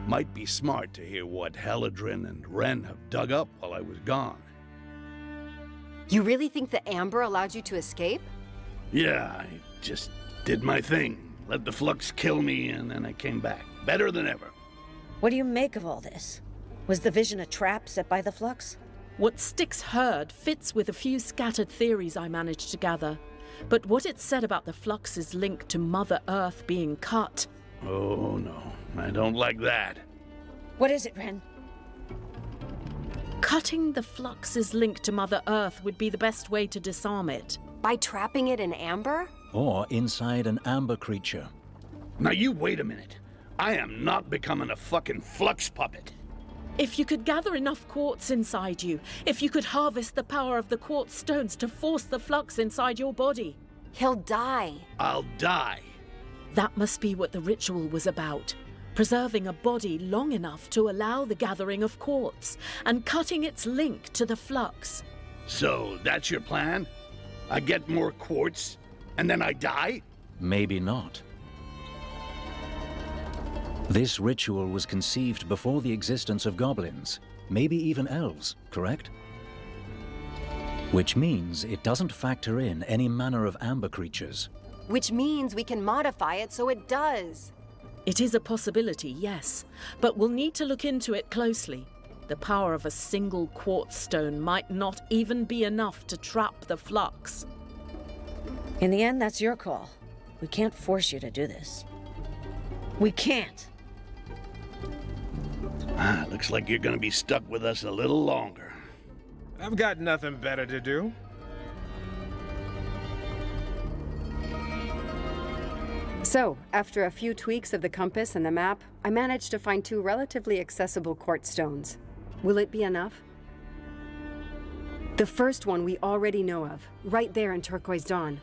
Might be smart to hear what Haladrin and Ren have dug up while I was gone. You really think the amber allowed you to escape? Yeah, I just did my thing. Let the flux kill me, and then I came back. Better than ever. What do you make of all this? Was the vision a trap set by the flux? What Styx heard fits with a few scattered theories I managed to gather. But what it said about the flux's link to Mother Earth being cut... Oh no, I don't like that. What is it, Ren? Cutting the flux's link to Mother Earth would be the best way to disarm it. By trapping it in amber? Or inside an amber creature. Now you wait a minute. I am not becoming a fucking flux puppet. If you could gather enough quartz inside you, if you could harvest the power of the quartz stones to force the flux inside your body. He'll die. I'll die. That must be what the ritual was about. Preserving a body long enough to allow the gathering of quartz, and cutting its link to the flux. So, that's your plan? I get more quartz, and then I die? Maybe not. This ritual was conceived before the existence of goblins, maybe even elves, correct? Which means it doesn't factor in any manner of amber creatures. Which means we can modify it so it does. It is a possibility, yes, but we'll need to look into it closely. The power of a single quartz stone might not even be enough to trap the flux. In the end, that's your call. We can't force you to do this. We can't. Looks like you're gonna be stuck with us a little longer. I've got nothing better to do. So, after a few tweaks of the compass and the map, I managed to find 2 relatively accessible quartz stones. Will it be enough? The first one we already know of, right there in Turquoise Dawn.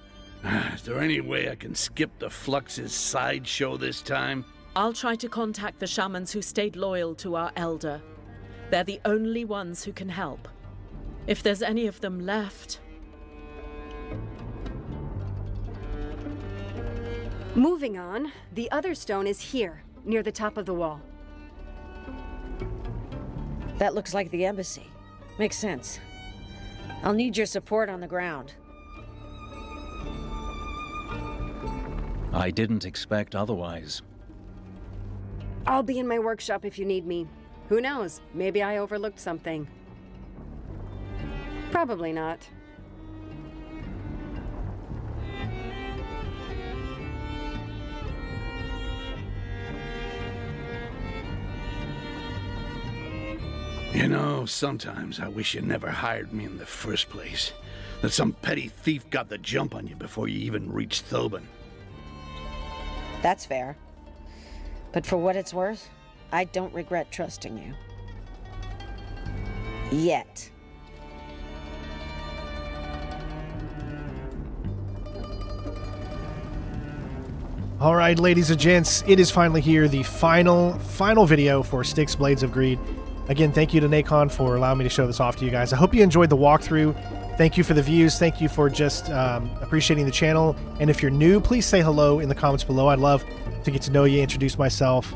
Is there any way I can skip the Flux's sideshow this time? I'll try to contact the shamans who stayed loyal to our elder. They're the only ones who can help. If there's any of them left... Moving on, the other stone is here, near the top of the wall. That looks like the embassy. Makes sense. I'll need your support on the ground. I didn't expect otherwise. I'll be in my workshop if you need me. Who knows? Maybe I overlooked something. Probably not. You know, sometimes I wish you never hired me in the first place. That some petty thief got the jump on you before you even reached Thoban. That's fair. But for what it's worth, I don't regret trusting you. Yet. All right, ladies and gents, it is finally here, the final video for Styx Blades of Greed. Again, thank you to Nacon for allowing me to show this off to you guys. I hope you enjoyed the walkthrough. Thank you for the views. Thank you for just appreciating the channel. And if you're new, please say hello in the comments below. I'd love to get to know you, introduce myself,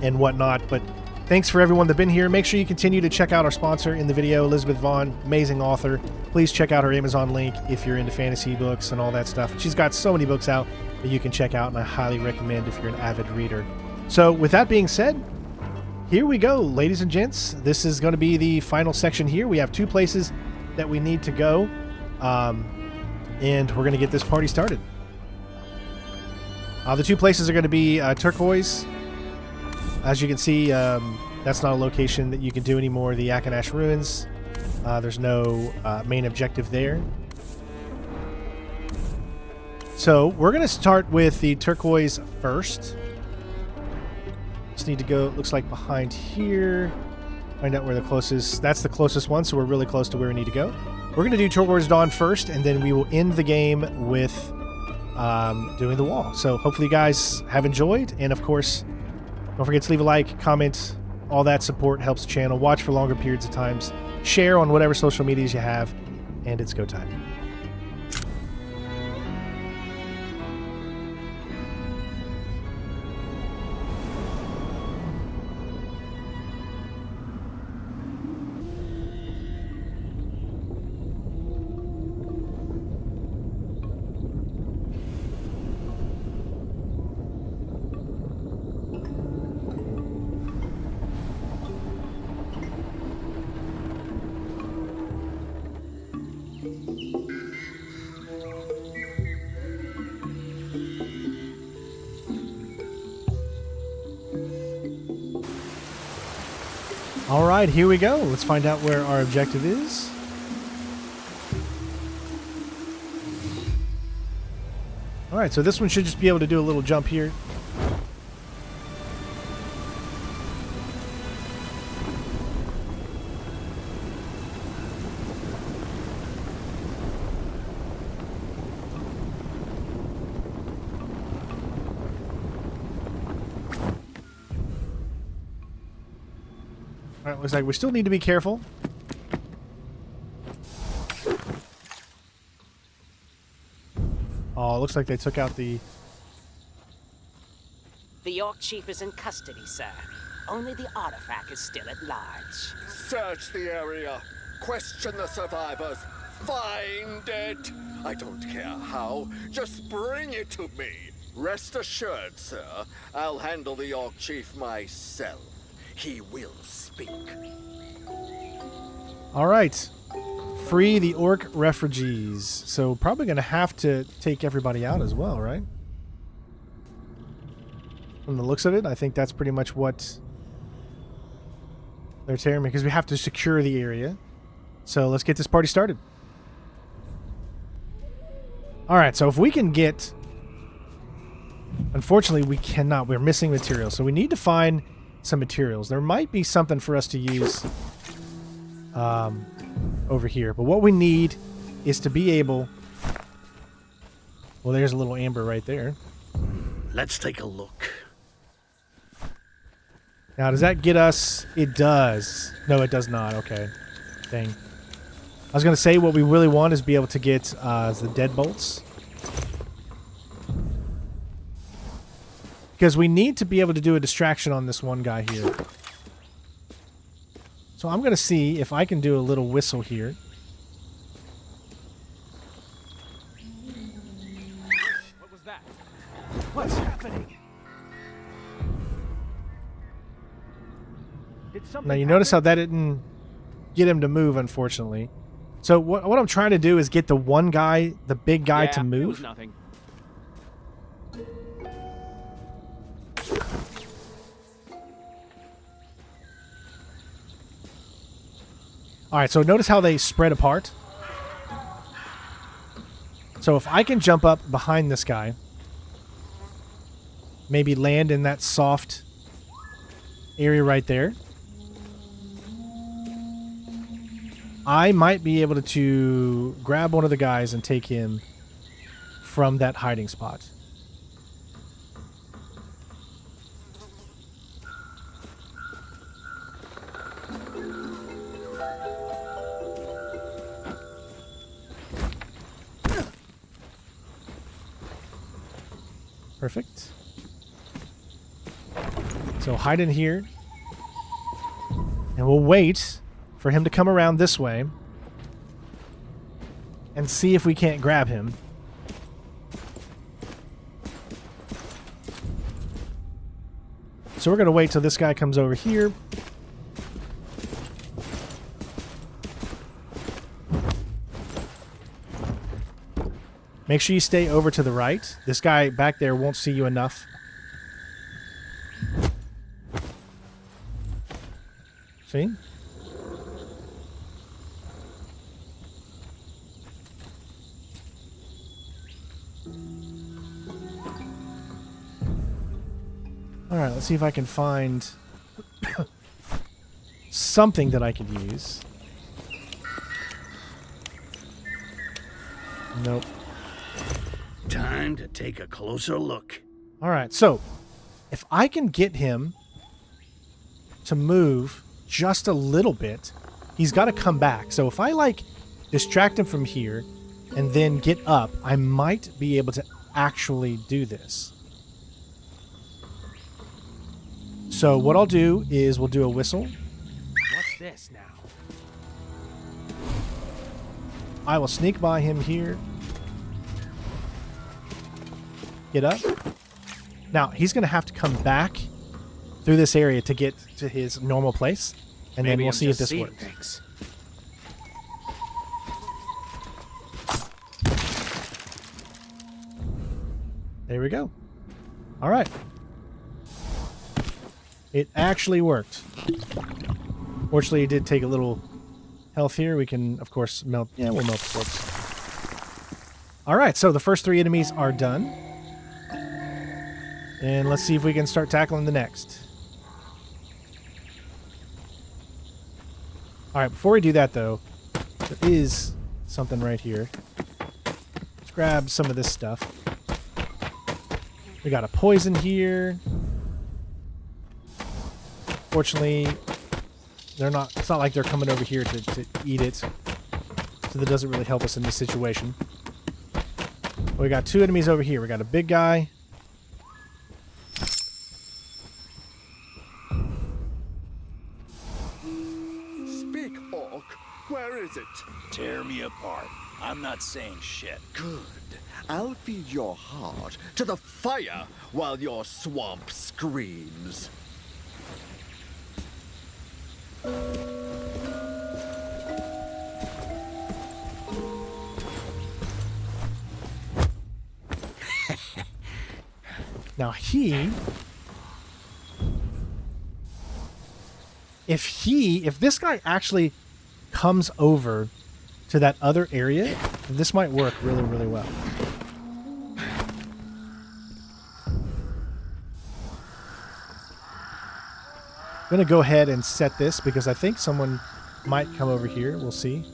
and whatnot. But thanks for everyone that's been here. Make sure you continue to check out our sponsor in the video, Elizabeth Vaughn, amazing author. Please check out her Amazon link if you're into fantasy books and all that stuff. She's got so many books out that you can check out, and I highly recommend if you're an avid reader. So with that being said, here we go, ladies and gents. This is going to be the final section here. We have 2 places that we need to go, and we're going to get this party started. The 2 places are going to be Turquoise. As you can see, that's not a location that you can do anymore. The Akenash Ruins. There's no main objective there. So we're going to start with the Turquoise first. Just need to go, it looks like behind here. Find out where the closest, that's the closest one, so we're really close to where we need to go. We're going to do Turquoise Dawn first, and then we will end the game with doing the wall. So hopefully you guys have enjoyed, and of course, don't forget to leave a like, comment, all that support helps the channel. Watch for longer periods of times. Share on whatever social medias you have, and it's go time. All right, here we go. Let's find out where our objective is. All right, so this one should just be able to do a little jump here. All right, looks like we still need to be careful. Oh, it looks like they took out the... The York Chief is in custody, sir. Only the artifact is still at large. Search the area. Question the survivors. Find it. I don't care how. Just bring it to me. Rest assured, sir, I'll handle the York Chief myself. He will speak. All right. Free the orc refugees. So probably going to have to take everybody out as well, right? From the looks of it, I think that's pretty much what they're tearing me, because we have to secure the area. So let's get this party started. All right, so if we can get... Unfortunately, we cannot. We're missing materials. So we need to find some materials. There might be something for us to use over here. But what we need is to be able... Well, there's a little amber right there. Let's take a look. Now, does that get us... It does. No, it does not. Okay. Dang. I was going to say what we really want is be able to get the deadbolts. Because we need to be able to do a distraction on this one guy here. So I'm going to see if I can do a little whistle here. What was that? What's happening? Now you notice how that didn't get him to move, unfortunately. So what I'm trying to do is get the one guy, the big guy, to move. It was nothing. All right, so notice how they spread apart. So if I can jump up behind this guy, maybe land in that soft area right there, I might be able to grab one of the guys and take him from that hiding spot. Perfect. So hide in here. And we'll wait for him to come around this way and see if we can't grab him. So we're going to wait till this guy comes over here. Make sure you stay over to the right. This guy back there won't see you enough. See? Alright, let's see if I can find something that I could use. Nope. Time to take a closer look. Alright, so if I can get him to move just a little bit, he's got to come back. So if I, like, distract him from here and then get up, I might be able to actually do this. So what I'll do is we'll do a whistle. What's this now? I will sneak by him here. Get up. Now, he's going to have to come back through this area to get to his normal place. And then we'll see if this works. Things. There we go. All right. It actually worked. Fortunately, it did take a little health here. We can, of course, melt. Yeah, we'll melt the corpse. All right, so the first 3 enemies are done. And let's see if we can start tackling the next. All right, before we do that, though, there is something right here. Let's grab some of this stuff. We got a poison here. Fortunately, they're not. It's not like they're coming over here to eat it, so that doesn't really help us in this situation. We got 2 enemies over here. We got a big guy. Speak, Orc. Where is it? Tear me apart. I'm not saying shit. Good. I'll feed your heart to the fire while your swamp screams. Now if this guy actually comes over to that other area, this might work really, really well. I'm gonna go ahead and set this because I think someone might come over here. We'll see.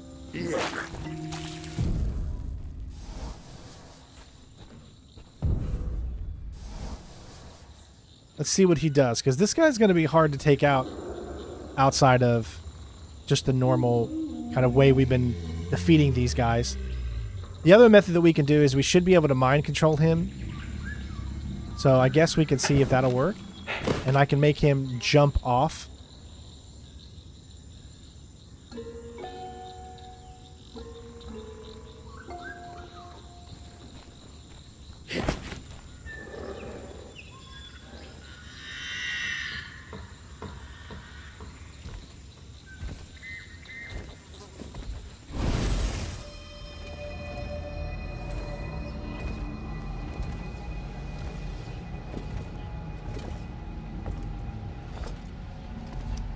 Let's see what he does, because this guy's going to be hard to take out outside of just the normal kind of way we've been defeating these guys. The other method that we can do is we should be able to mind control him. So I guess we can see if that'll work. And I can make him jump off.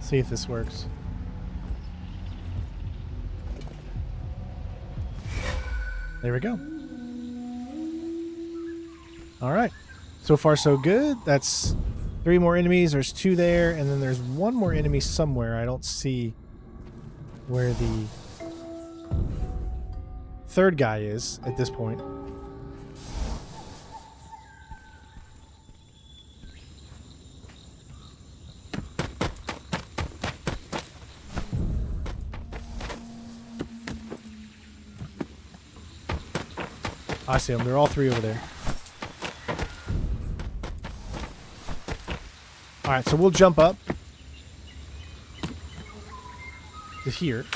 See if this works. There we go. All right. So far, so good. That's 3 more enemies. There's 2 there, and then there's 1 more enemy somewhere. I don't see where the 3rd guy is at this point. I see them. They're all 3 over there. Alright, so we'll jump up to here.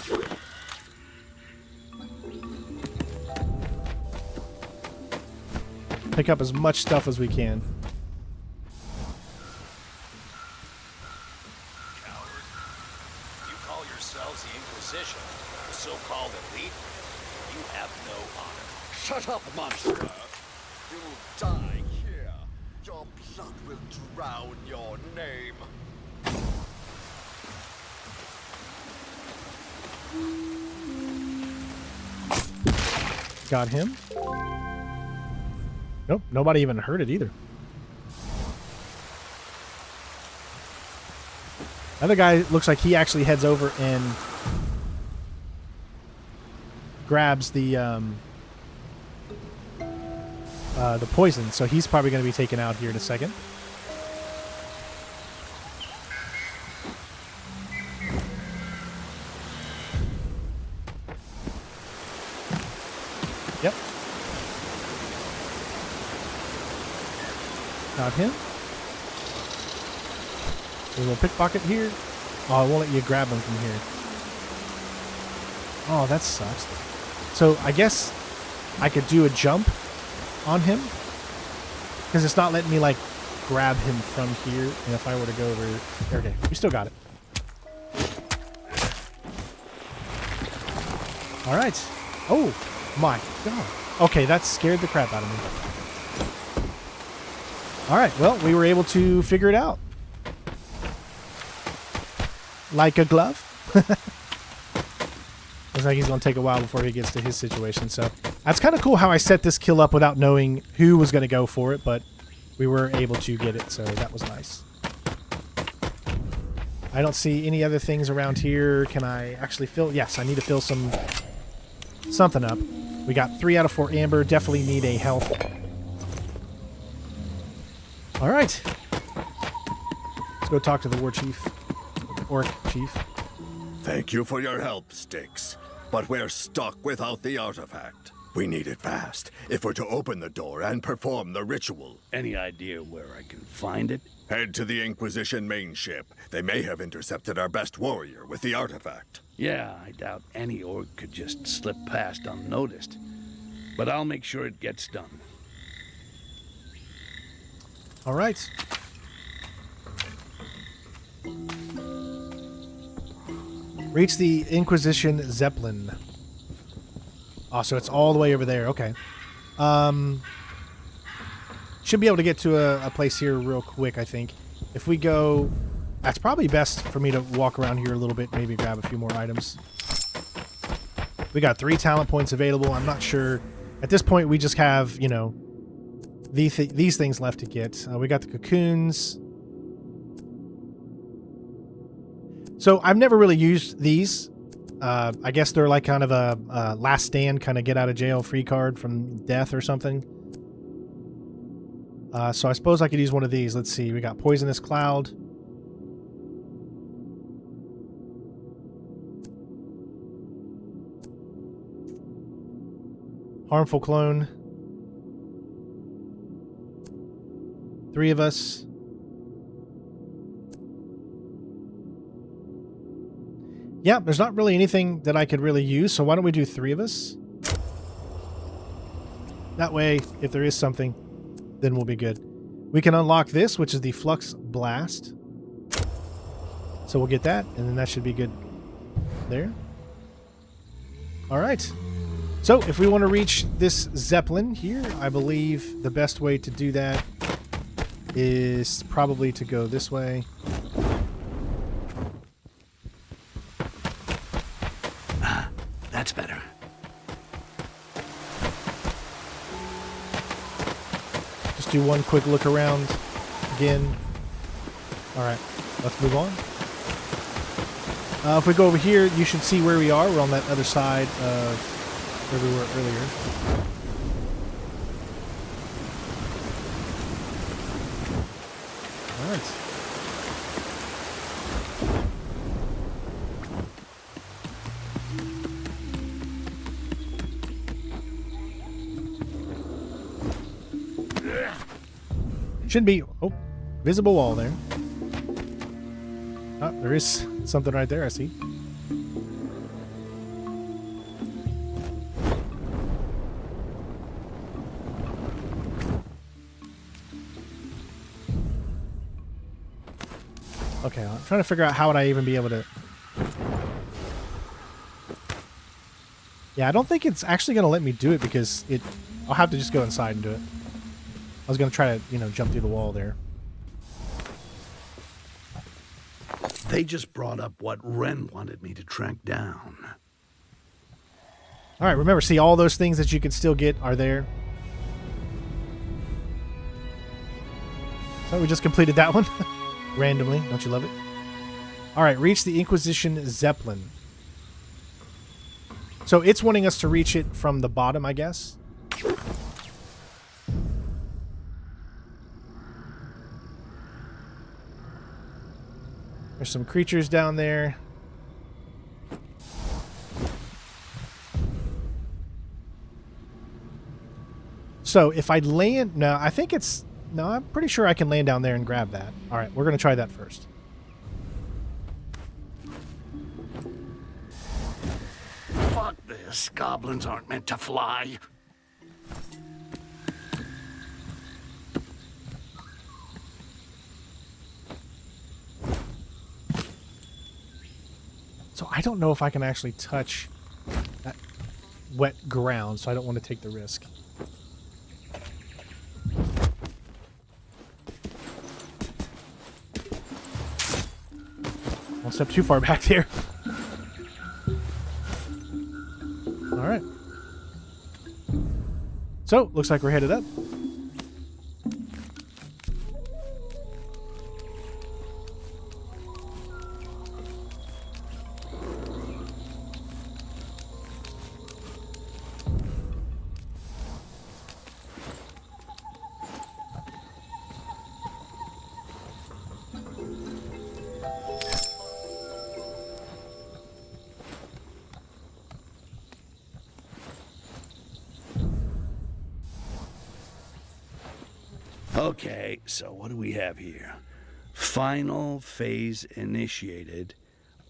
Pick up as much stuff as we can. Coward. You call yourselves the Inquisition, the so-called elite? You have no honor. Shut up, monster! You'll die here. Your blood will drown your name. Got him. Nope, nobody even heard it either. Other guy looks like he actually heads over and grabs the poison, so he's probably going to be taken out here in a second. Yep. Got him. A little pickpocket here. Oh, I won't let you grab him from here. Oh, that sucks. So I guess I could do a jump on him, because it's not letting me like grab him from here. And if I were to go over, okay, we still got it. All right. Oh my god. Okay, that scared the crap out of me. All right. Well, we were able to figure it out like a glove. Looks like he's going to take a while before he gets to his situation. So that's kind of cool how I set this kill up without knowing who was going to go for it, but we were able to get it, so that was nice. I don't see any other things around here. Can I actually fill? Yes, I need to fill something up. We got 3 out of 4 amber. Definitely need a health. All right. Let's go talk to the war chief. Orc chief. Thank you for your help, Styx. But we're stuck without the artifact. We need it fast if we're to open the door and perform the ritual. Any idea where I can find it? Head to the Inquisition main ship. They may have intercepted our best warrior with the artifact. Yeah, I doubt any orc could just slip past unnoticed. But I'll make sure it gets done. All right. Reach the Inquisition Zeppelin. Oh, so it's all the way over there. Okay. Should be able to get to a place here real quick, I think. If we go... That's probably best for me to walk around here a little bit, maybe grab a few more items. We got 3 talent points available. I'm not sure. At this point, we just have, you know, these things left to get. We got the cocoons. So I've never really used these. I guess they're like kind of a last stand, kind of get out of jail free card from death or something. So I suppose I could use one of these. Let's see. We got Poisonous Cloud. Harmful Clone. 3 of us. Yeah, there's not really anything that I could really use, so why don't we do 3 of us? That way, if there is something, then we'll be good. We can unlock this, which is the Flux Blast. So we'll get that, and then that should be good there. Alright. So, if we want to reach this Zeppelin here, I believe the best way to do that is probably to go this way. That's better. Just do one quick look around again. Alright, let's move on. If we go over here, you should see where we are. We're on that other side of where we were earlier. Alright. Should be... Oh, visible wall there. Oh, there is something right there, I see. Okay, I'm trying to figure out how would I even be able to... Yeah, I don't think it's actually going to let me do it because I'll have to just go inside and do it. I was going to try to, you know, jump through the wall there. They just brought up what Ren wanted me to track down. All right, remember, see, all those things that you can still get are there. So we just completed that one. Randomly. Don't you love it? All right, reach the Inquisition Zeppelin. So it's wanting us to reach it from the bottom, I guess. There's some creatures down there. So if I land... No, I think it's... No, I'm pretty sure I can land down there and grab that. All right, we're going to try that first. Fuck this. Goblins aren't meant to fly. So I don't know if I can actually touch that wet ground, so I don't want to take the risk. One step too far back there. So, looks like we're headed up. Okay, so what do we have here? Final phase initiated.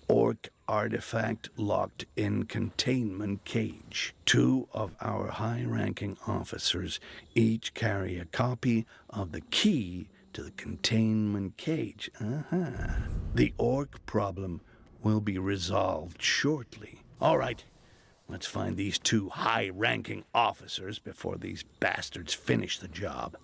Orc artifact locked in containment cage. 2 of our high-ranking officers each carry a copy of the key to the containment cage. The orc problem will be resolved shortly. All right, let's find these 2 high-ranking officers before these bastards finish the job.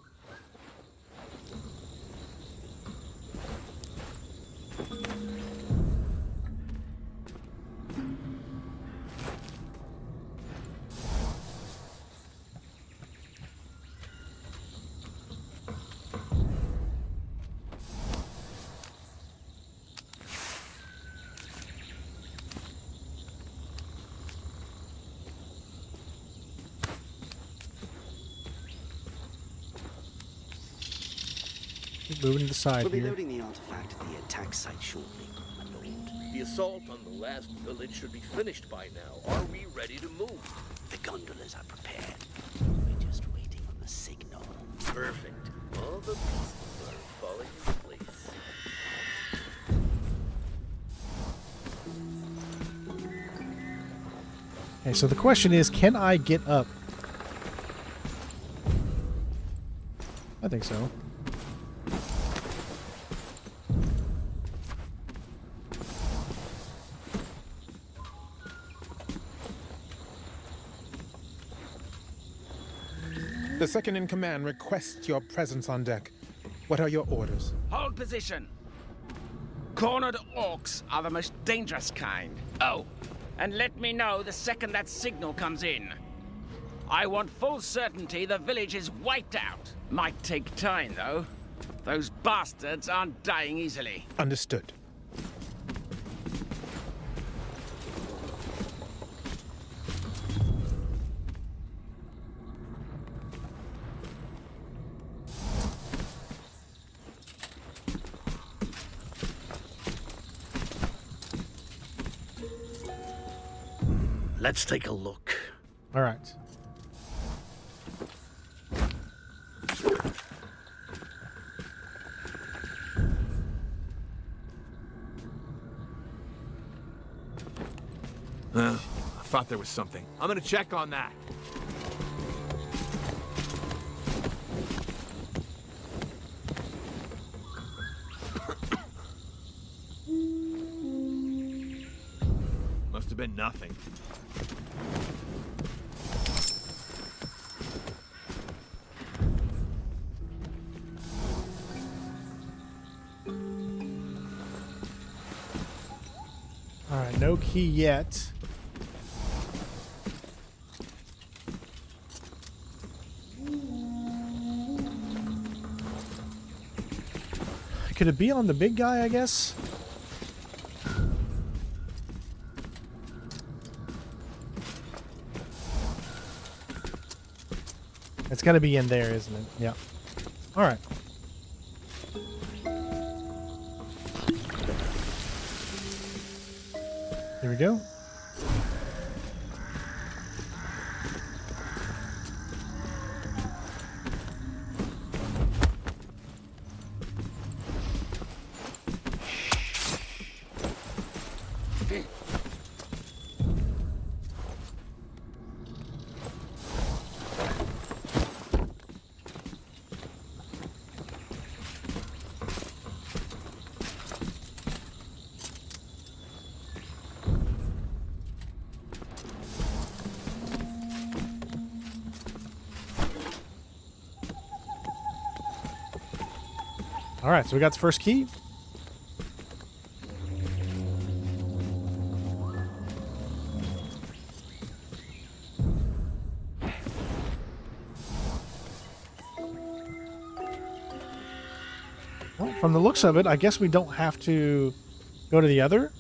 Moving to the side We'll be here. loading the artifact at the attack site shortly, my lord. The assault on the last village should be finished by now. Are we ready to move? The gondolas are prepared. We're just waiting on the signal. Perfect. All the pieces are falling into place. Okay, so the question is, can I get up? I think so. The second in command requests your presence on deck. What are your orders? Hold position. Cornered orcs are the most dangerous kind. Oh, and let me know the second that signal comes in. I want full certainty the village is wiped out. Might take time, though. Those bastards aren't dying easily. Understood. Let's take a look. All right. I thought there was something. I'm gonna check on that. Must have been nothing. All right, no key yet. Could it be on the big guy, I guess? It's got to be in there, isn't it? Yeah. All right. Here we go. All right, so we got the first key. from the looks of it, I guess we don't have to go to the other.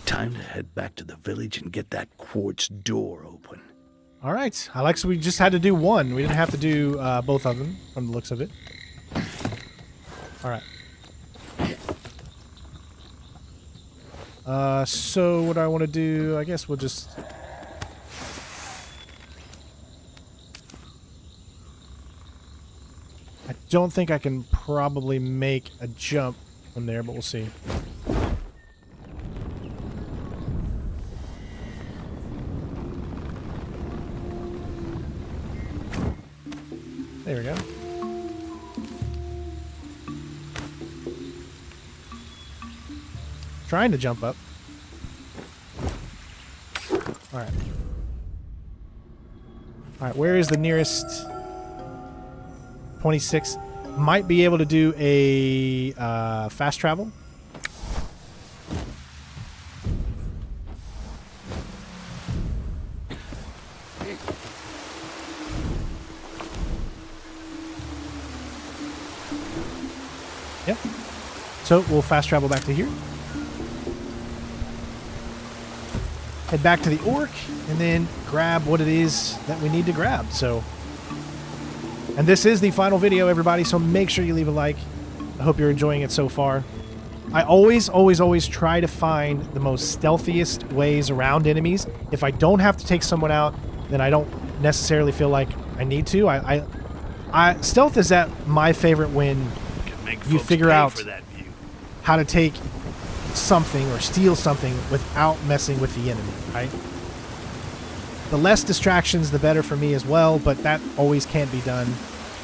Time to head back to the village and get that quartz door open. All right. I like so we just had to do one. We didn't have to do both of them from the looks of it. All right. So what I want to do, I guess we'll just... I don't think I can probably make a jump from there, but we'll see. There we go. Trying to jump up. Alright. Alright, where is the nearest 26? Might be able to do a fast travel. Yep. So we'll fast travel back to here. Head back to the orc and then grab what it is that we need to grab. So, and this is the final video, everybody, so make sure you leave a like. I hope you're enjoying it so far. I always try to find the most stealthiest ways around enemies. If I don't have to take someone out, then I don't necessarily feel like I need to. Stealth is at my favorite when you figure out how to take something or steal something without messing with the enemy, right? The less distractions, the better for me as well, but that always can't be done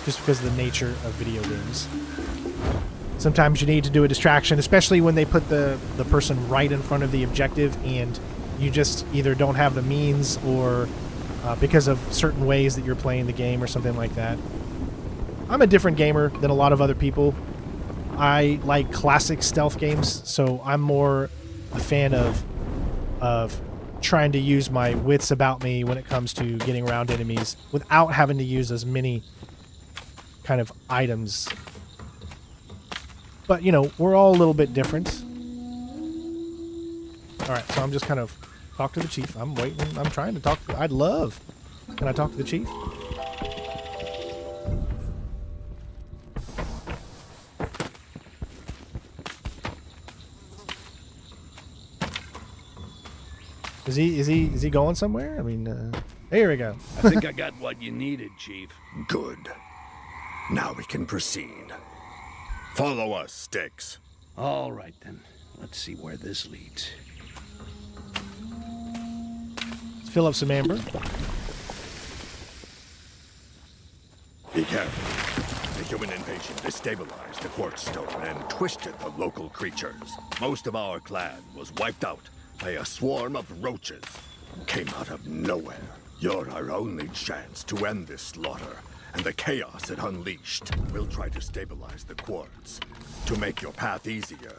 just because of the nature of video games. Sometimes you need to do a distraction, especially when they put the person right in front of the objective and you just either don't have the means or because of certain ways that you're playing the game or something like that. I'm a different gamer than a lot of other people. I like classic stealth games, so I'm more a fan of trying to use my wits about me when it comes to getting around enemies without having to use as many kind of items. But, you know, we're all a little bit different. Alright, so I'm just kind of talk to the chief. I'm waiting. I'm trying to talk. I'd love. Can I talk to the chief? Is he going somewhere? I mean, here we go. I think I got what you needed, Chief. Good. Now we can proceed. Follow us, Styx. All right, then. Let's see where this leads. Let's fill up some amber. Be careful. The human invasion destabilized the quartz stone and twisted the local creatures. Most of our clan was wiped out by a swarm of roaches. Came out of nowhere. You're our only chance to end this slaughter and the chaos it unleashed. We'll try to stabilize the quartz. To make your path easier,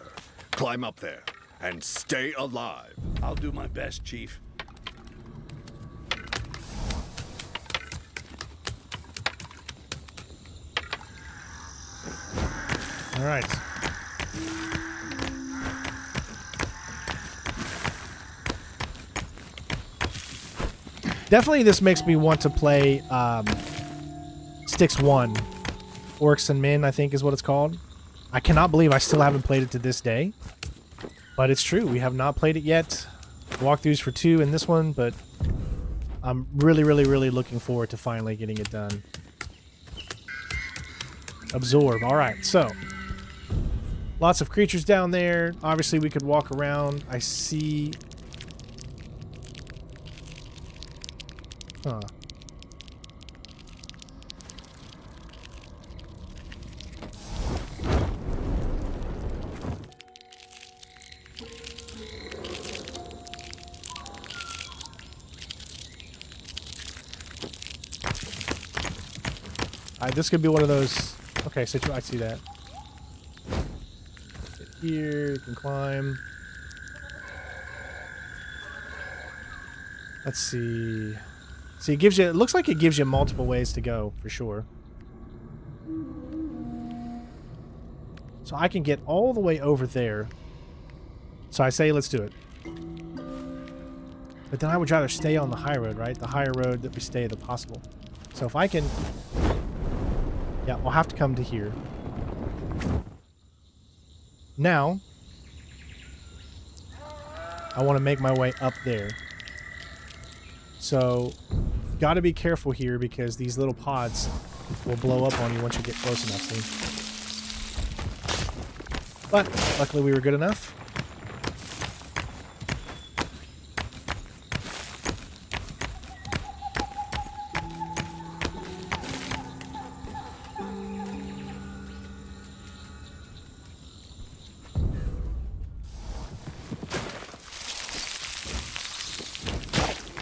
climb up there and stay alive. I'll do my best, Chief. All right. Definitely this makes me want to play Styx 1. Orcs and Men, I think is what it's called. I cannot believe I still haven't played it to this day. But it's true, we have not played it yet. Walkthroughs for 2 in this one, but I'm really looking forward to finally getting it done. Absorb. Alright, so lots of creatures down there. Obviously we could walk around. I see... Huh. This could be one of those... Okay, so I see that. Get here, you can climb. Let's see. See, it looks like it gives you multiple ways to go, for sure. So I can get all the way over there. So I say let's do it. But then I would rather stay on the high road, right? The higher road that we stay the possible. So if I can... Yeah, we'll have to come to here. Now, I want to make my way up there. So, got to be careful here because these little pods will blow up on you once you get close enough. See? But, luckily we were good enough.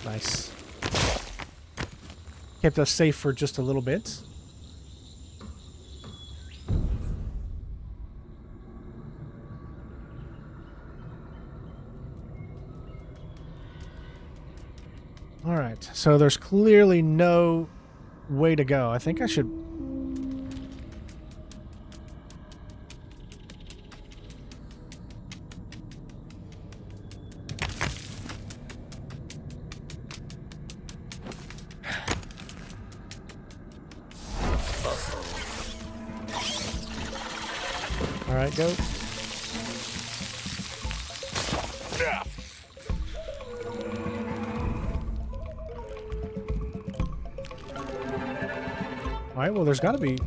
Nice. Kept us safe for just a little bit. Alright, so there's clearly no way to go. I think I should... Alright, go. Alright, well, there's got to be...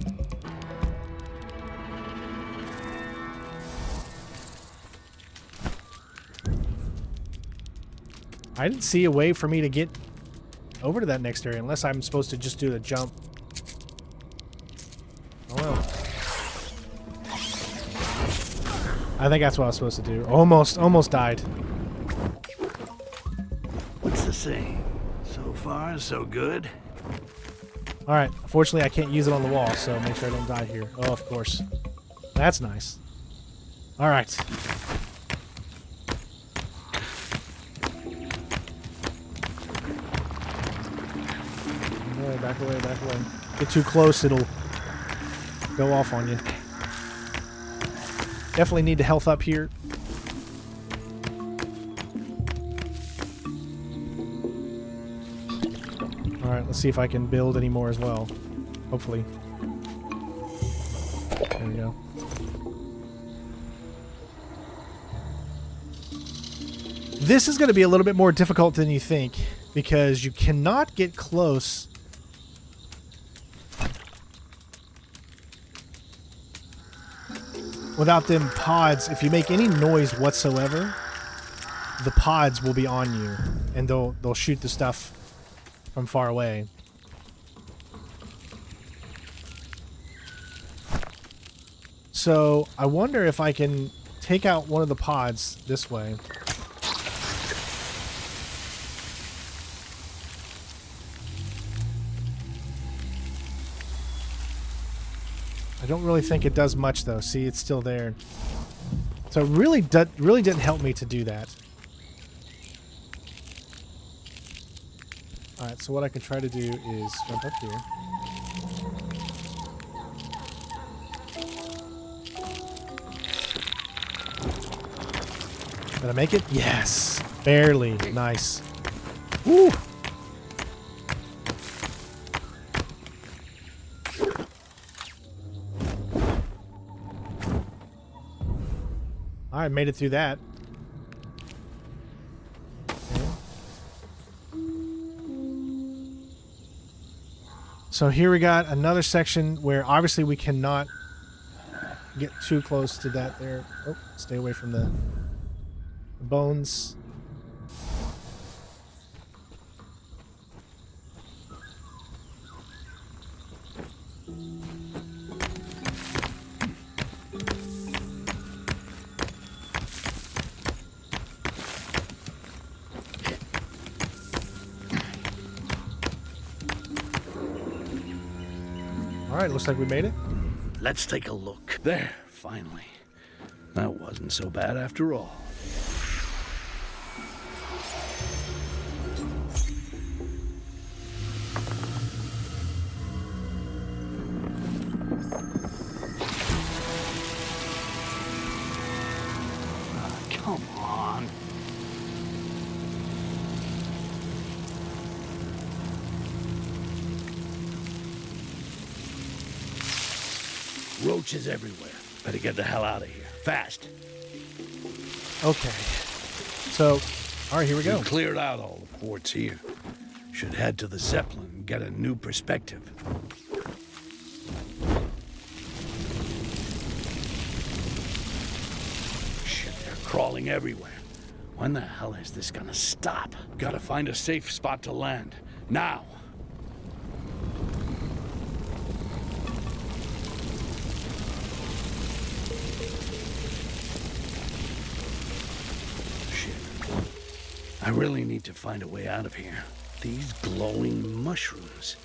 I didn't see a way for me to get over to that next area unless I'm supposed to just do the jump. Oh well. I think that's what I was supposed to do. Almost died. What's the saying? So far, so good. Alright, unfortunately I can't use it on the wall, so make sure I don't die here. Oh, of course. That's nice. Alright. Back away, back away. Get too close, it'll go off on you. Definitely need to health up here. Alright, let's see if I can build any more as well. Hopefully. There we go. This is going to be a little bit more difficult than you think, because you cannot get close without them pods. If you make any noise whatsoever, the pods will be on you, and they'll shoot the stuff from far away. So I wonder if I can take out one of the pods this way. I don't really think it does much though. See, it's still there. So it really didn't help me to do that. Alright, so what I can try to do is jump up here. Did I make it? Yes! Barely. Nice. Woo! Alright, made it through that. So here we got another section where obviously we cannot get too close to that there. Oh, stay away from the bones. All right, looks like we made it. Let's take a look. There, finally. That wasn't so bad after all. Come on. Roaches everywhere. Better get the hell out of here. Fast. Okay. So, all right, here we go. We cleared out all the ports here. Should head to the Zeppelin and get a new perspective. Shit, they're crawling everywhere. When the hell is this gonna stop? Gotta find a safe spot to land. Now! I really need to find a way out of here. These glowing mushrooms.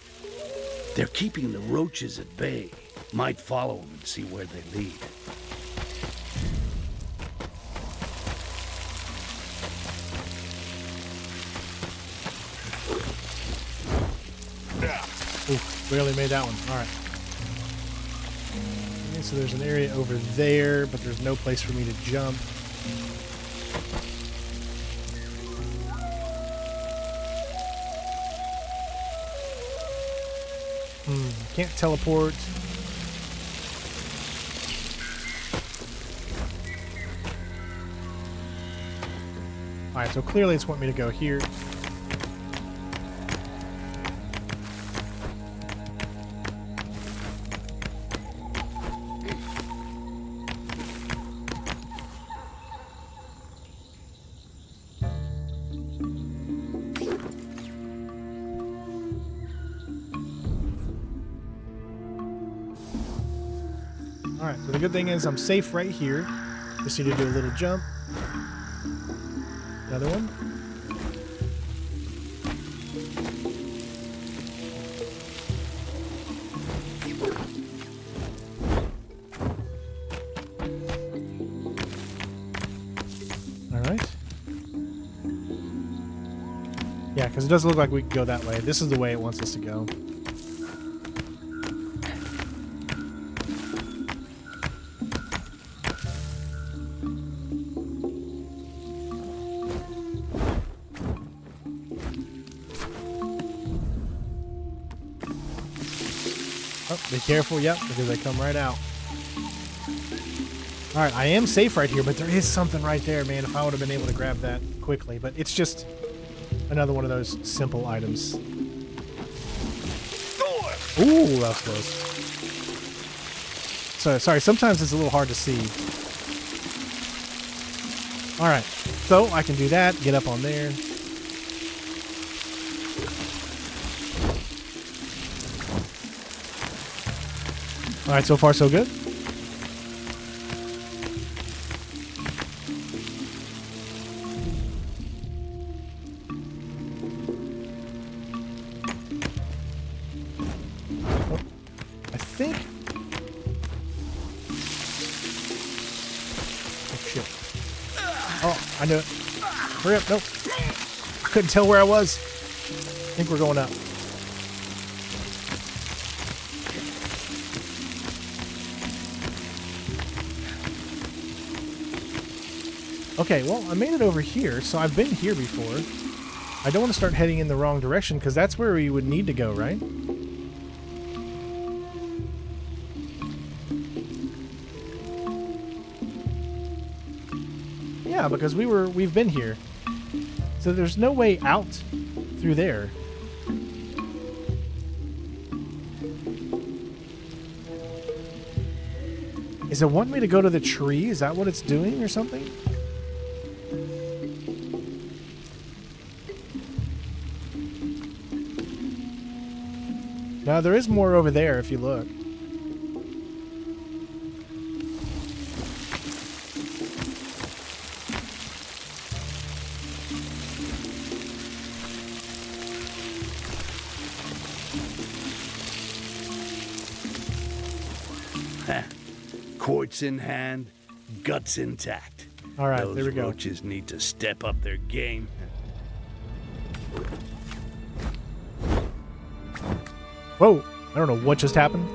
They're keeping the roaches at bay. Might follow them and see where they lead. Ooh, barely made that one. All right. Okay, so there's an area over there, but there's no place for me to jump. Can't teleport. Alright, so clearly it's wanting me to go here. Alright, so the good thing is I'm safe right here. Just need to do a little jump. Another one. Alright. Yeah, because it doesn't look like we can go that way. This is the way it wants us to go. Be careful, yep, because they come right out. Alright, I am safe right here, but there is something right there, man, if I would have been able to grab that quickly. But it's just another one of those simple items. Ooh, that was close. So, sorry, sometimes it's a little hard to see. Alright, so I can do that, get up on there. Alright, so far so good. Oh, I think... Oh, shit. Oh, I knew it. Hurry up, nope. I couldn't tell where I was. I think we're going up. Okay, well, I made it over here, so I've been here before. I don't want to start heading in the wrong direction, because that's where we would need to go, right? Yeah, because we've been here. So there's no way out through there. Is it wanting me to go to the tree? Is that what it's doing or something? Now, there is more over there if you look. Quartz in hand, guts intact. All right, Those there we go. roaches need to step up their game. Whoa, I don't know what just happened.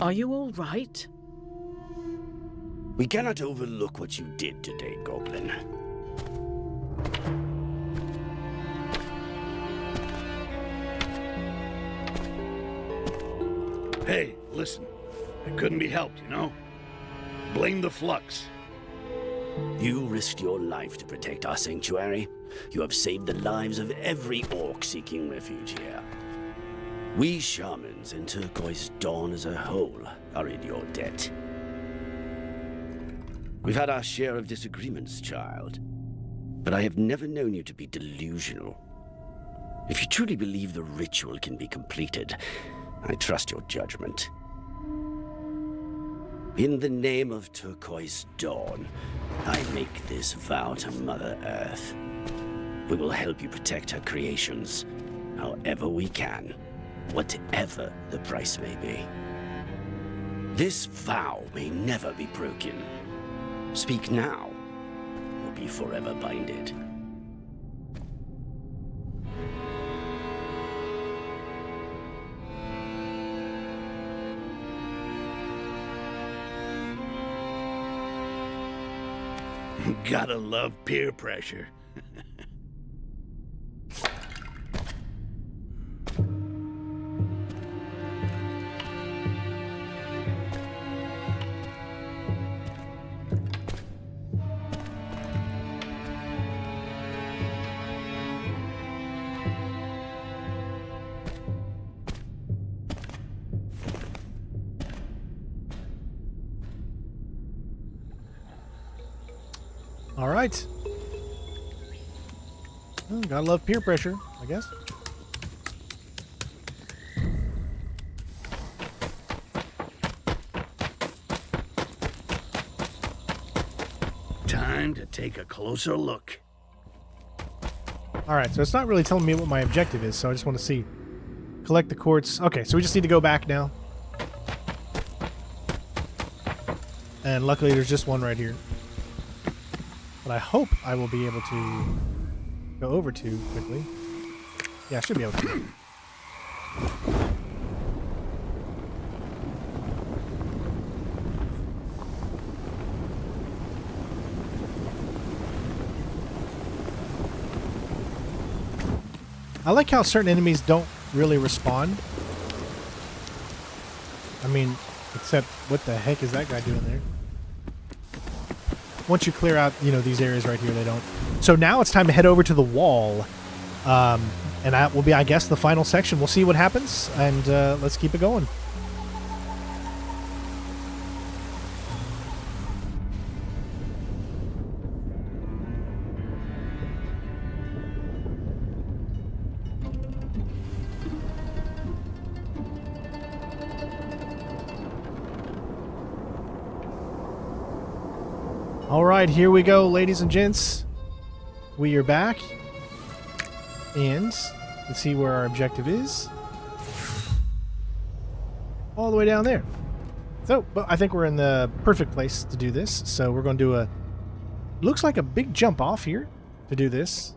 Are you all right? We cannot overlook what you did today, Goblin. Hey, listen. It couldn't be helped, you know? Blame the flux. You risked your life to protect our sanctuary. You have saved the lives of every orc seeking refuge here. We shamans and Turquoise Dawn as a whole are in your debt. We've had our share of disagreements, child, but I have never known you to be delusional. If you truly believe the ritual can be completed, I trust your judgment. In the name of Turquoise Dawn, I make this vow to Mother Earth. We will help you protect her creations, however we can, whatever the price may be. This vow may never be broken. Speak now, or be forever binded. Gotta love peer pressure. All right. Well, gotta love peer pressure, I guess. Time to take a closer look. All right, so it's not really telling me what my objective is, so I just want to see. Collect the quartz. Okay, so we just need to go back now. And luckily there's just one right here. But I hope I will be able to go over to quickly. Yeah, I should be able to. I like how certain enemies don't really respond. I mean, except what the heck is that guy doing there? Once you clear out, you know, these areas right here, they don't. So now it's time to head over to the wall. And that will be, I guess, the final section. We'll see what happens, and let's keep it going. All right, here we go, ladies and gents. We are back. And let's see where our objective is. All the way down there. So, but I think we're in the perfect place to do this. So we're going to do a... Looks like a big jump off here to do this.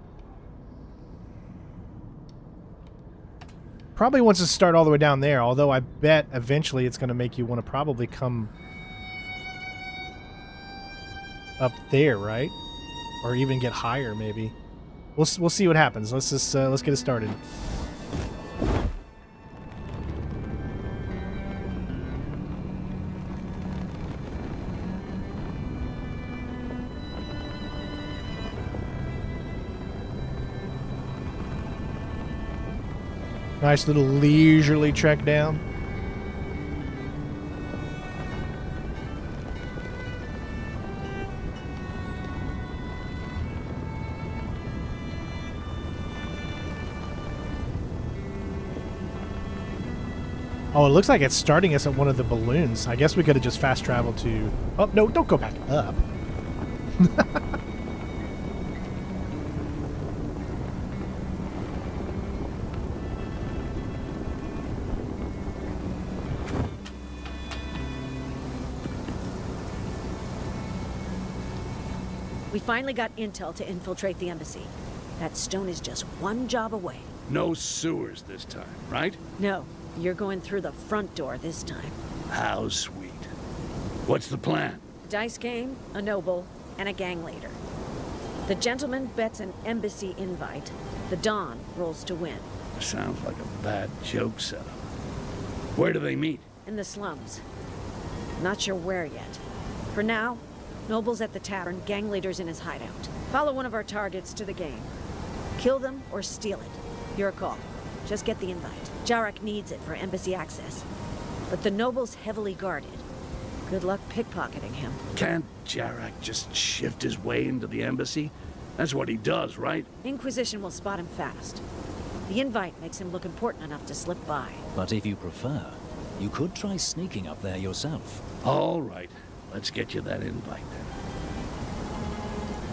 Probably wants to start all the way down there, although I bet eventually it's going to make you want to probably come up there, right? Or even get higher, maybe. We'll see what happens. Let's just let's get it started. Nice little leisurely trek down. Oh, it looks like it's starting us at one of the balloons. I guess we could have just fast traveled to... Oh, no, don't go back up. We finally got intel to infiltrate the embassy. That stone is just one job away. No sewers this time, right? No, you're going through the front door this time. How sweet. What's the plan? Dice game, a noble, and a gang leader. The gentleman bets an embassy invite. The Don rolls to win. Sounds like a bad joke setup. Where do they meet? In the slums. Not sure where yet. For now, Noble's at the tavern, gang leader's in his hideout. Follow one of our targets to the game. Kill them or steal it. Your call. Just get the invite. Jarek needs it for embassy access. But the Noble's heavily guarded. Good luck pickpocketing him. Can't Jarek just shift his way into the embassy? That's what he does, right? Inquisition will spot him fast. The invite makes him look important enough to slip by. But if you prefer, you could try sneaking up there yourself. All right. Let's get you that invite then.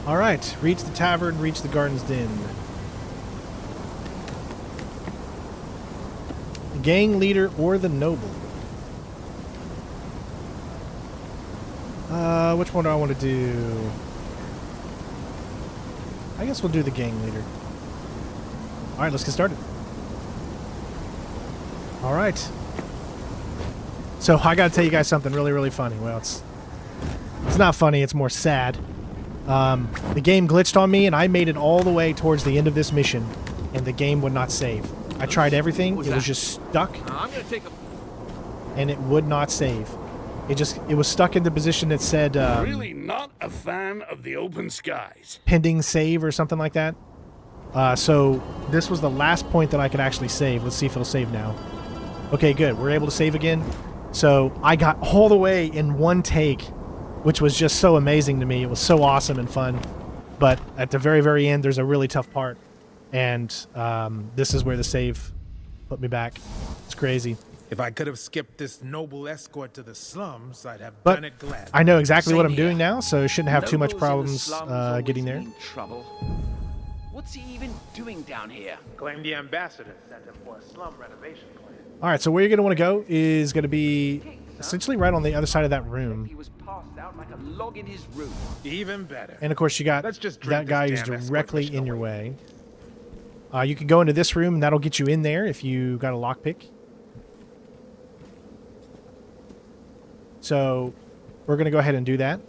All right, reach the tavern, reach the garden's den. The gang leader or the noble? Which one do I want to do? I guess we'll do the gang leader. All right, let's get started. All right. So I got to tell you guys something really, really funny. Well, it's not funny. It's more sad. The game glitched on me, and I made it all the way towards the end of this mission, and the game would not save. I tried everything. It was just stuck, I'm gonna take a... and it would not save. It was stuck in the position that said Really not a fan of the open skies. pending save or something like that. So this was the last point that I could actually save. Let's see if it'll save now. Okay, good. We're able to save again. So I got all the way in one take, which was just so amazing to me. It was so awesome and fun. But at the very, very end, there's a really tough part. And this is where the save put me back. It's crazy. If I could have skipped this noble escort to the slums, I'd have But done it gladly. I know exactly what I'm Same here. doing now, so shouldn't have too much Nobles in the problems slums always getting there. mean trouble. What's he even doing down here? Claim the ambassador sent him for a slum renovation plan. All right, so where you're going to want to go is going to be essentially right on the other side of that room. He was passed out like a log in his room. Even better. And of course, you got Let's just that drink guy this who's damn escort directly mission in your away. way. You can go into this room, and that'll get you in there if you got a lockpick. So we're going to go ahead and do that.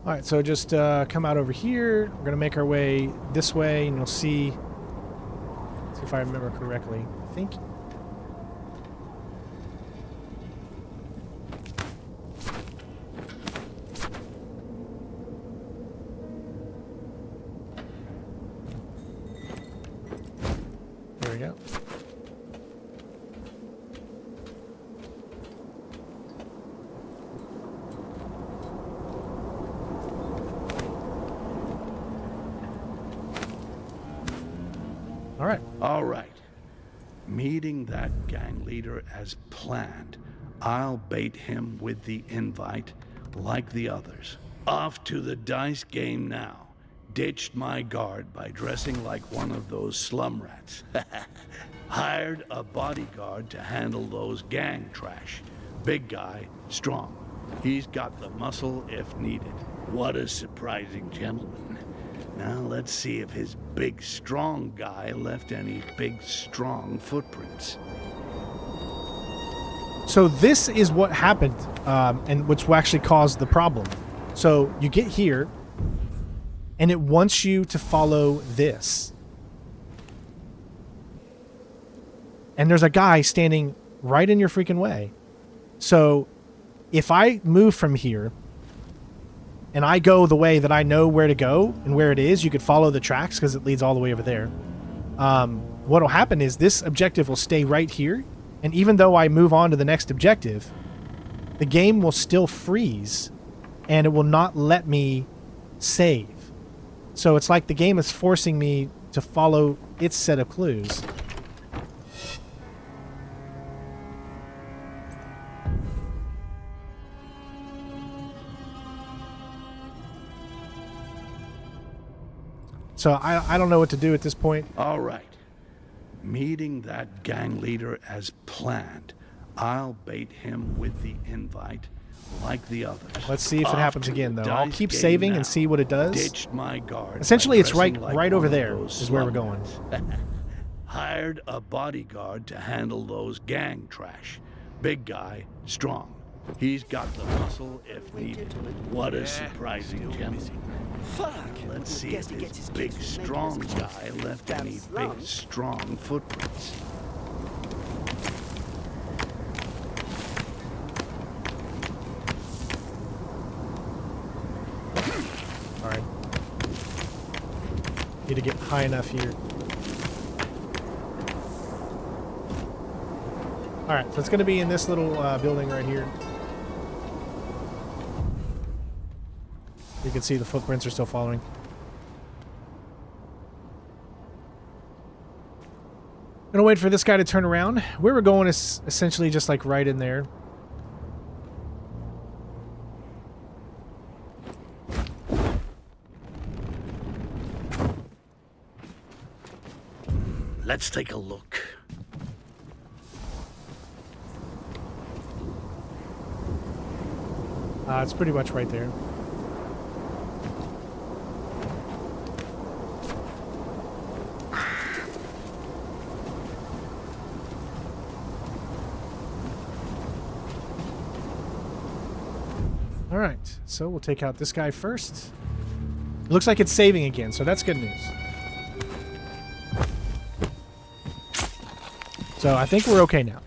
All right, so just come out over here. We're going to make our way this way, and you'll see if I remember correctly. I think. There we go. All right. Meeting that gang leader as planned, I'll bait him with the invite like the others. Off to the dice game now. Ditched my guard by dressing like one of those slum rats. Hired a bodyguard to handle those gang trash. Big guy, strong. He's got the muscle if needed. What a surprising gentleman. Now let's see if his big, strong guy left any big, strong footprints. So this is what happened, and which actually caused the problem. So you get here, and it wants you to follow this. And there's a guy standing right in your freaking way. So if I move from here, and I go the way that I know where to go and where it is, you could follow the tracks because it leads all the way over there. What will happen is this objective will stay right here, and even though I move on to the next objective, the game will still freeze, and it will not let me save. So it's like the game is forcing me to follow its set of clues. So I don't know what to do at this point. All right. Meeting that gang leader as planned. I'll bait him with the invite like the others. Let's see if it happens again, though. I'll keep Dice saving game and see what it does. Ditched my guard. Essentially, by it's right dressing like right one over of there those is where we're going. slumlords. Hired a bodyguard to handle those gang trash. Big guy, strong. He's got the muscle if needed. What a surprising gentleman. Fuck! Let's see Guess if he gets this his big, kicks from strong making us guy left damn any big, slums. strong footprints. All right. Need to get high enough here. All right, so it's going to be in this little building right here. You can see the footprints are still following. Gonna wait for this guy to turn around. Where we're going is essentially just like right in there. Let's take a look. It's pretty much right there. All right, so we'll take out this guy first. It looks like it's saving again, so that's good news. So I think we're okay now.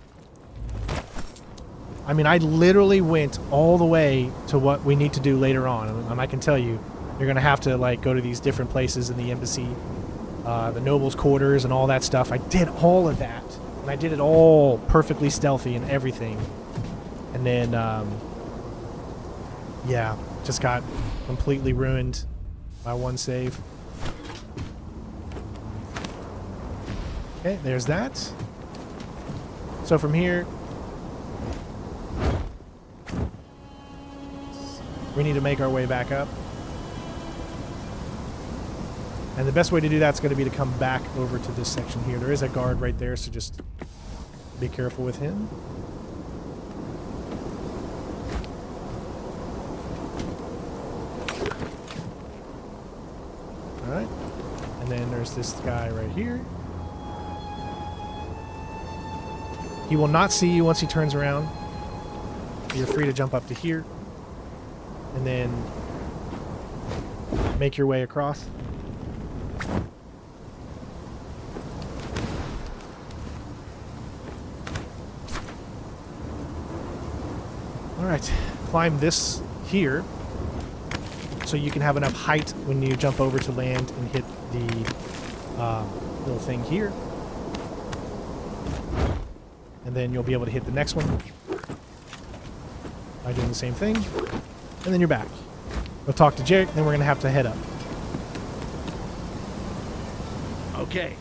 I mean, I literally went all the way to what we need to do later on, and I can tell you, you're going to have to like go to these different places in the embassy, the nobles' quarters, and all that stuff. I did all of that, and I did it all perfectly stealthy and everything. And then, yeah, just got completely ruined by one save. Okay, there's that. So from here, we need to make our way back up. And the best way to do that's going to be to come back over to this section here. There is a guard right there, so just be careful with him. Alright. And then there's this guy right here. He will not see you once he turns around. You're free to jump up to here. And then make your way across. Alright, climb this here so you can have enough height when you jump over to land and hit the little thing here. And then you'll be able to hit the next one by doing the same thing. And then you're back. We'll talk to Jarek, then we're going to have to head up. Okay,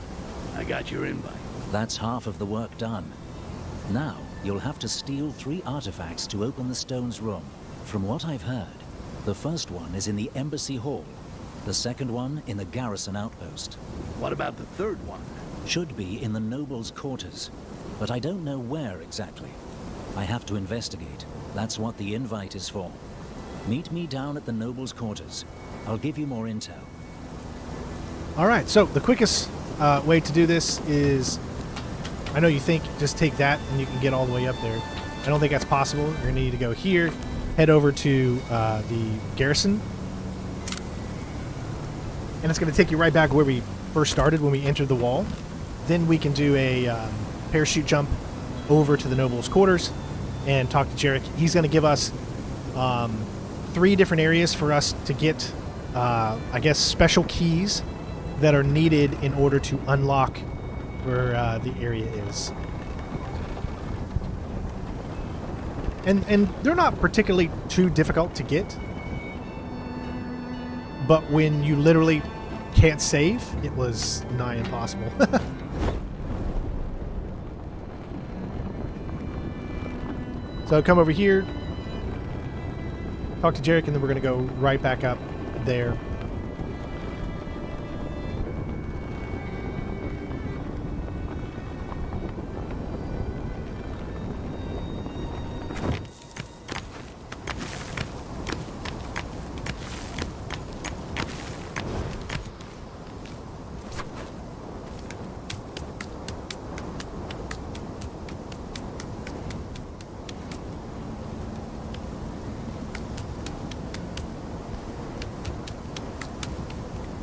I got your invite. That's half of the work done. Now, you'll have to steal 3 artifacts to open the stone's room. From what I've heard, the first one is in the embassy hall, the second one in the garrison outpost. What about the third one? Should be in the nobles' quarters, but I don't know where exactly. I have to investigate. That's what the invite is for. Meet me down at the nobles' quarters. I'll give you more intel. All right, so the quickest way to do this is, I know you think just take that and you can get all the way up there. I don't think that's possible. You're going to need to go here, head over to the garrison, and it's going to take you right back where we first started when we entered the wall. Then we can do a parachute jump over to the nobles' quarters and talk to Jarek. He's going to give us 3 different areas for us to get, I guess, special keys that are needed in order to unlock where the area is. And they're not particularly too difficult to get, but when you literally can't save, it was nigh impossible. So come over here, talk to Jarek, and then we're going to go right back up there.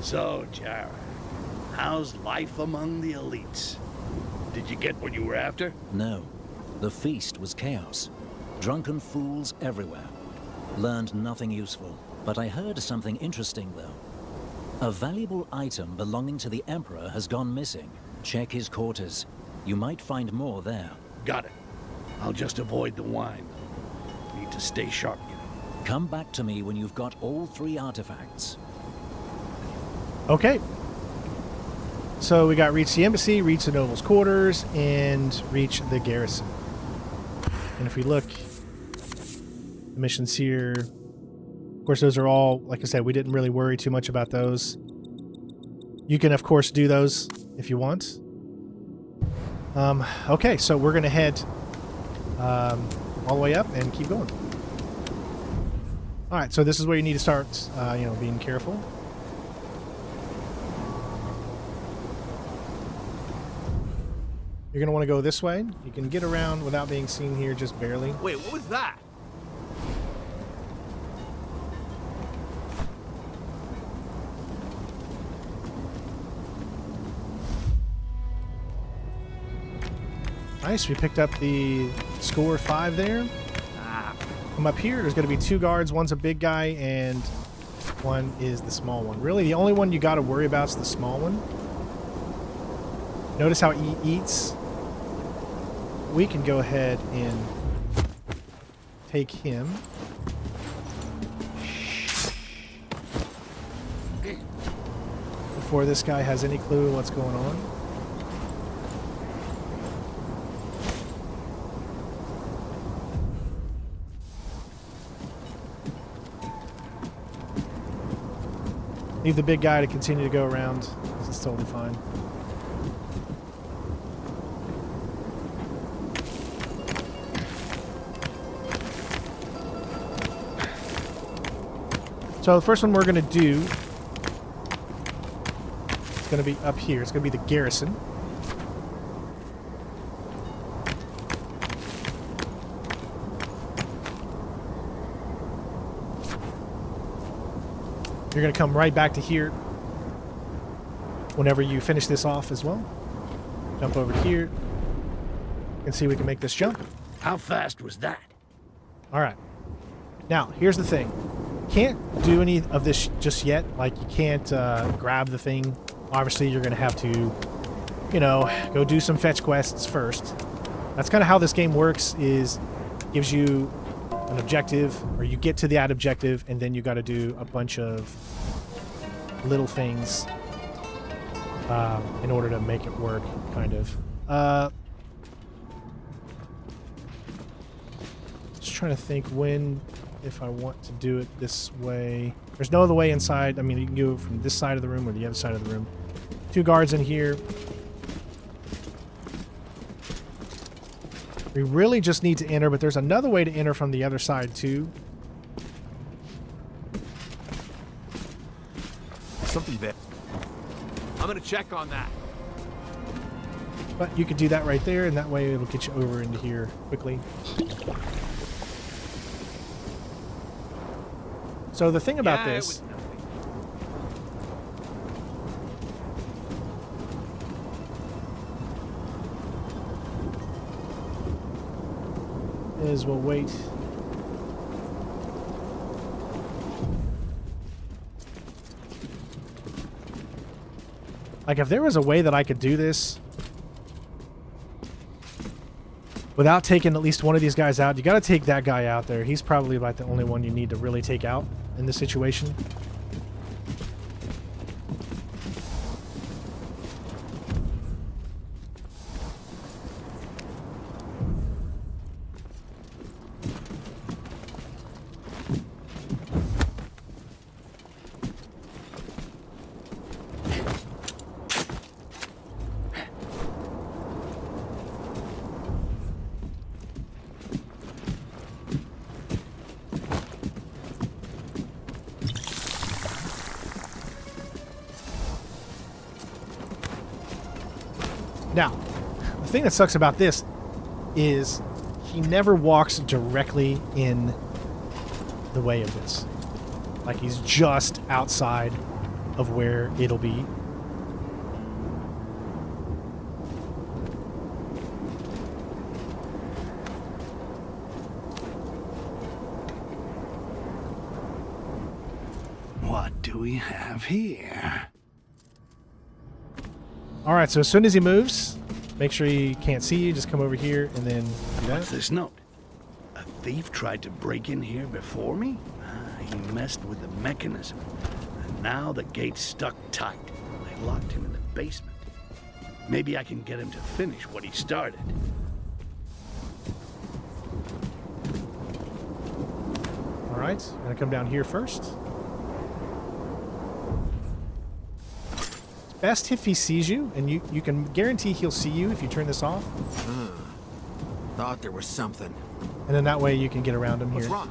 So, Jara, how's life among the elites? Did you get what you were after? No. The feast was chaos. Drunken fools everywhere. Learned nothing useful. But I heard something interesting, though. A valuable item belonging to the Emperor has gone missing. Check his quarters. You might find more there. Got it. I'll just avoid the wine. Need to stay sharp, you know. Come back to me when you've got all 3 artifacts. Okay. So we got reach the embassy, reach the noble's quarters, and reach the garrison. And if we look, the missions here, of course, those are all, like I said, we didn't really worry too much about those. You can, of course, do those if you want. Okay, so we're going to head all the way up and keep going. All right, so this is where you need to start, being careful. You're going to want to go this way. You can get around without being seen here, just barely. Wait, what was that? Nice, we picked up the score 5 there. Come up here, there's going to be 2 guards. One's a big guy and one is the small one. Really, the only one you got to worry about is the small one. Notice how he eats. We can go ahead and take him. Before this guy has any clue what's going on. Leave the big guy to continue to go around. This is totally fine. So the first one we're going to do is going to be up here. It's going to be the garrison. You're going to come right back to here whenever you finish this off as well. Jump over here and see if we can make this jump. How fast was that? All right. Now, here's the thing. Can't do any of this just yet. Like, you can't grab the thing. Obviously, you're going to have to, go do some fetch quests first. That's kind of how this game works, is gives you an objective, or you get to that objective, and then you got to do a bunch of little things in order to make it work, kind of. Just trying to think if I want to do it this way. There's no other way inside. I mean, you can go from this side of the room or the other side of the room. 2 guards in here. We really just need to enter, but there's another way to enter from the other side, too. Something there. I'm gonna check on that. But you could do that right there, and that way it'll get you over into here quickly. So the thing about this is we'll wait. Like, if there was a way that I could do this without taking at least one of these guys out, you got to take that guy out there. He's probably about the only one you need to really take out in this situation. Now, the thing that sucks about this is he never walks directly in the way of this. Like, he's just outside of where it'll be. What do we have here? All right, so as soon as he moves, make sure he can't see you. Just come over here and then do that. What's this note? A thief tried to break in here before me? He messed with the mechanism. And now the gate's stuck tight. They locked him in the basement. Maybe I can get him to finish what he started. All right, I'm gonna come down here first. Best if he sees you, and you can guarantee he'll see you if you turn this off. Thought there was something. And then that way you can get around him What's here. wrong?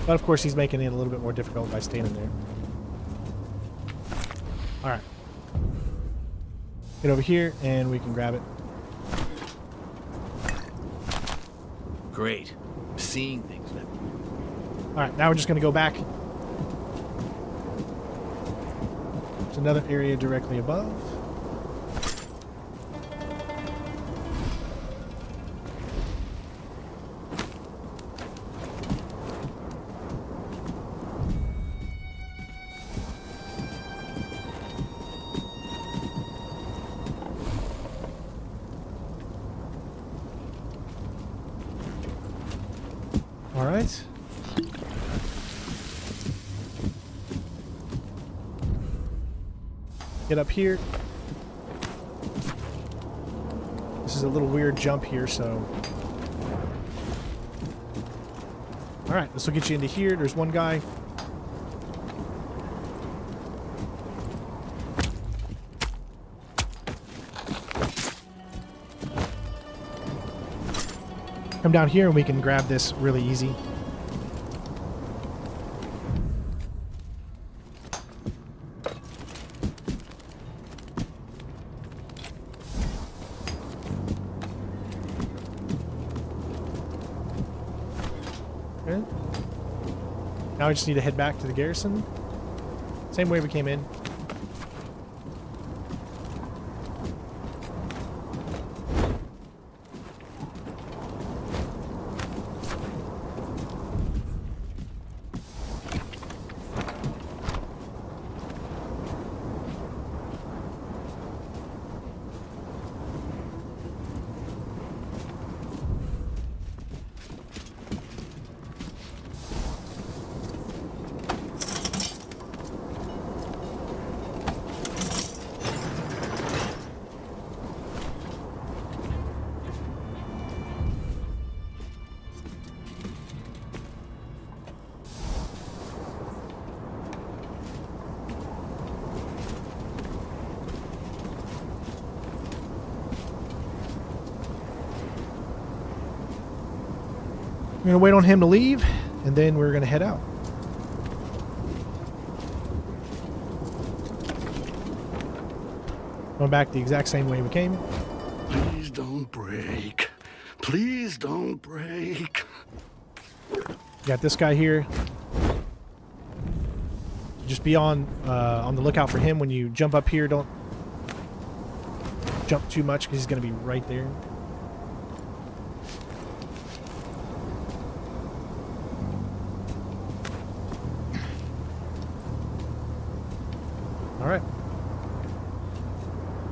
But of course he's making it a little bit more difficult by standing there. Alright. Get over here and we can grab it. Great. Seeing things now. Alright, now we're just going to go back. There's another area directly above. Alright. Get up here. This is a little weird jump here, so... Alright, this will get you into here. There's one guy. Come down here and we can grab this really easy. Okay. Now we just need to head back to the garrison. Same way we came in. We're going to wait on him to leave, and then we're going to head out. Going back the exact same way we came. Please don't break. Please don't break. Got this guy here. Just be on the lookout for him when you jump up here. Don't jump too much because he's going to be right there. All right.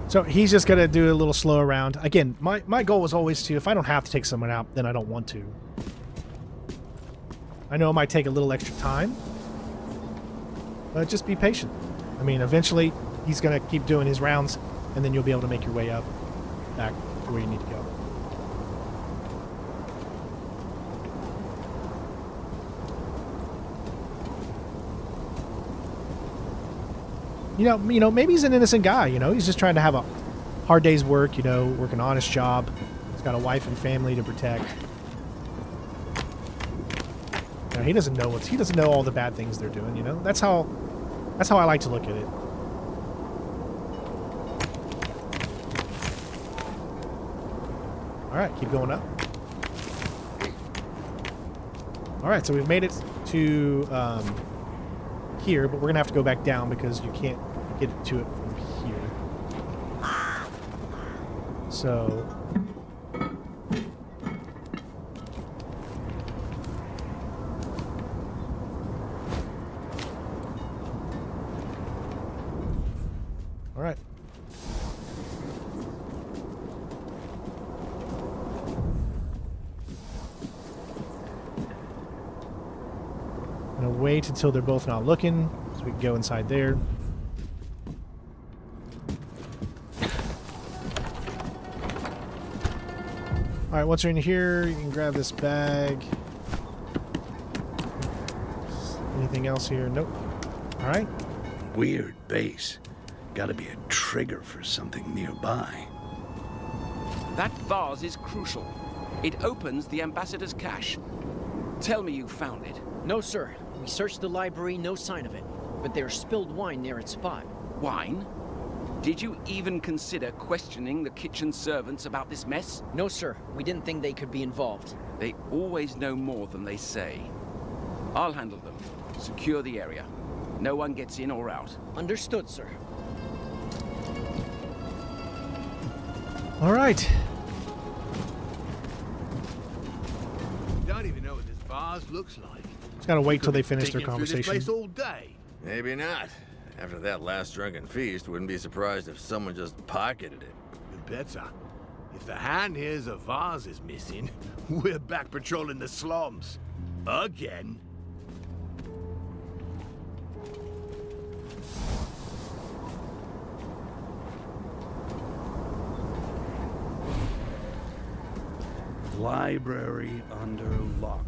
So he's just going to do a little slow around. Again, my goal was always to, if I don't have to take someone out, then I don't want to. I know it might take a little extra time, but just be patient. I mean, eventually he's going to keep doing his rounds, and then you'll be able to make your way up back to where you need to go. You know, maybe he's an innocent guy, you know, he's just trying to have a hard day's work, you know, work an honest job. He's got a wife and family to protect. You know, he doesn't know all the bad things they're doing, you know. That's how I like to look at it. All right, keep going up. All right, so we've made it to here, but we're gonna have to go back down because you can't get to it from here. So. All right. I'm gonna wait until they're both not looking, so we can go inside there. All right, once you're in here, you can grab this bag. Anything else here? Nope. All right. Weird base. Gotta be a trigger for something nearby. That vase is crucial. It opens the ambassador's cache. Tell me you found it. No, sir. We searched the library, no sign of it. But there's spilled wine near its spot. Wine? Did you even consider questioning the kitchen servants about this mess? No, sir. We didn't think they could be involved. They always know more than they say. I'll handle them. Secure the area. No one gets in or out. Understood, sir. All right. Don't even know what this vase looks like. Just gotta wait till they finish their Taking through this conversation. place all day. Maybe not. After that last drunken feast, wouldn't be surprised if someone just pocketed it. You better. If the hand hears a vase is missing, we're back patrolling the slums. Again. Library under lockdown.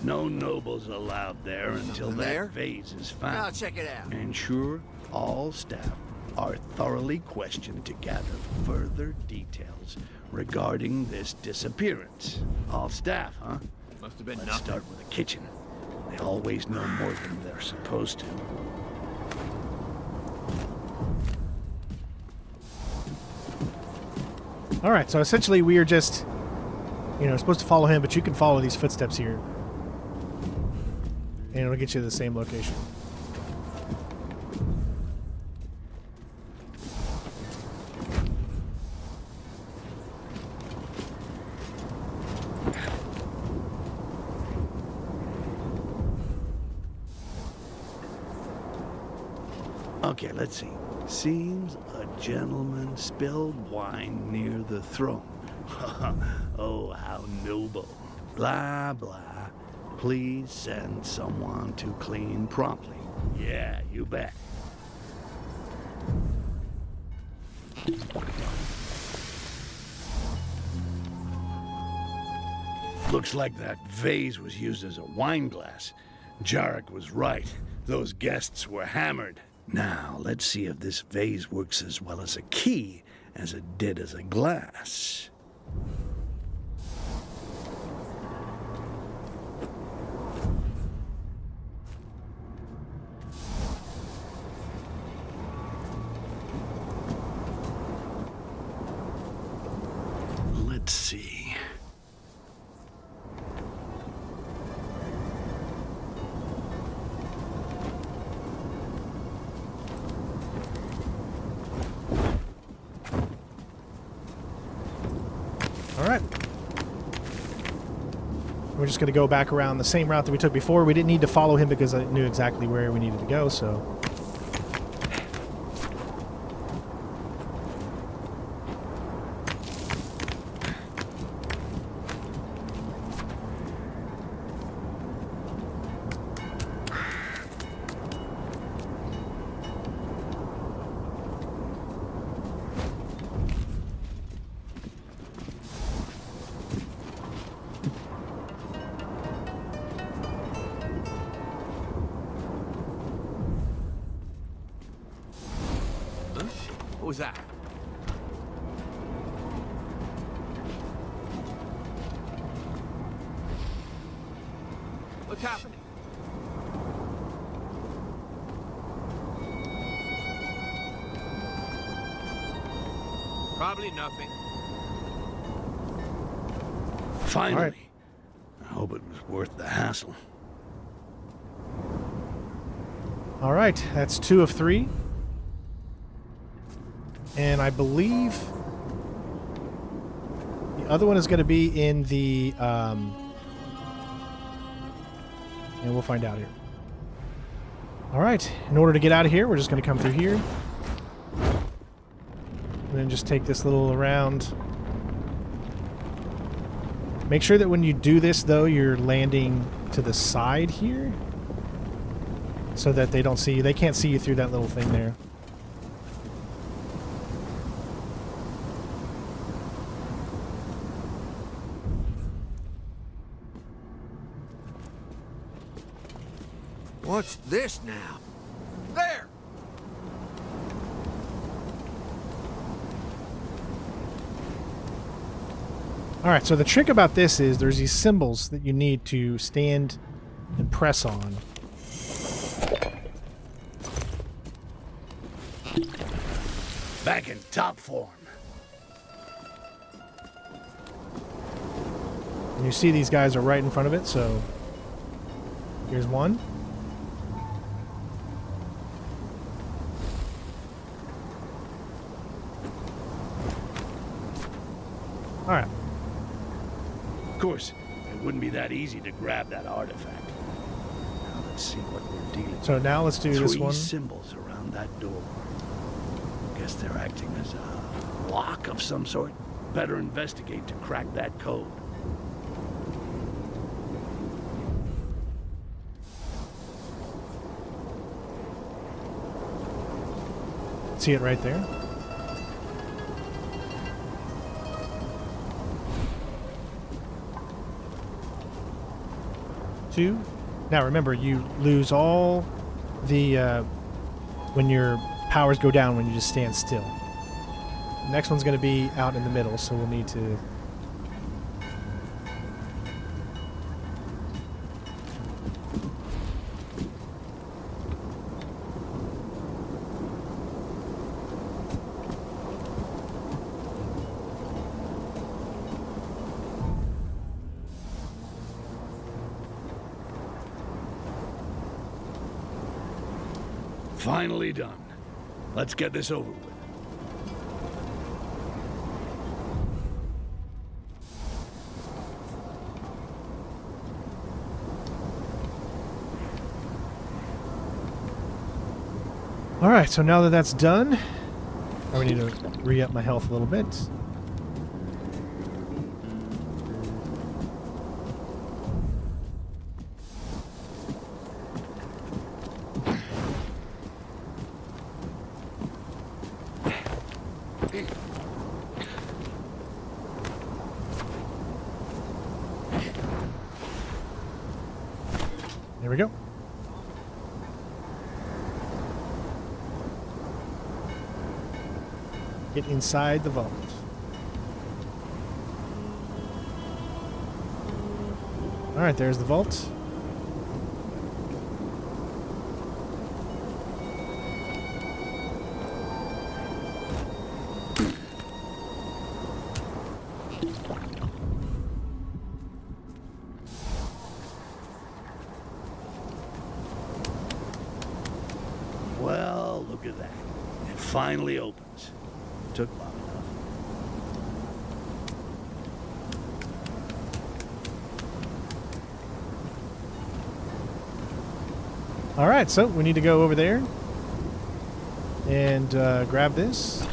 No nobles allowed there until that vase is found. I'll check it out. Ensure all staff are thoroughly questioned to gather further details regarding this disappearance. All staff, huh? Must have been Let's nothing. start with the kitchen. They always know more than they're supposed to. All right, so essentially we are just, supposed to follow him, but you can follow these footsteps here. And it'll get you to the same location. Okay, let's see. Seems a gentleman spilled wine near the throne. Oh, how noble. Blah, blah. Please send someone to clean promptly. Yeah, you bet. Looks like that vase was used as a wine glass. Jarek was right. Those guests were hammered. Now, let's see if this vase works as well as a key as it did as a glass. Let's see. All right. We're just going to go back around the same route that we took before. We didn't need to follow him because I knew exactly where we needed to go, so... What was that? What's happening? Probably nothing. Finally. All right. I Hope it was worth the hassle. All right, that's 2 of 3. And I believe the other one is going to be in the... and we'll find out here. All right, in order to get out of here, we're just going to come through here. And then just take this little around. Make sure that when you do this, though, you're landing to the side here. So that they don't see you. They can't see you through that little thing there. What's this now? There! Alright, so the trick about this is there's these symbols that you need to stand and press on. Back in top form. And you see these guys are right in front of it, so here's one. Alright. Of course, it wouldn't be that easy to grab that artifact. Now let's see what we're dealing with. So now let's do this one. 3 symbols around that door. Guess they're acting as a lock of some sort. Better investigate to crack that code. See it right there? Two. Now remember, you lose all the when your powers go down when you just stand still. The next one's going to be out in the middle, so we'll need to... Finally done. Let's get this over with. Alright, so now that that's done, I need to re-up my health a little bit. There we go. Get inside the vault. Alright, there's the vault. Well, look at that. It finally opens. Took long enough. Alright, so we need to go over there and grab this.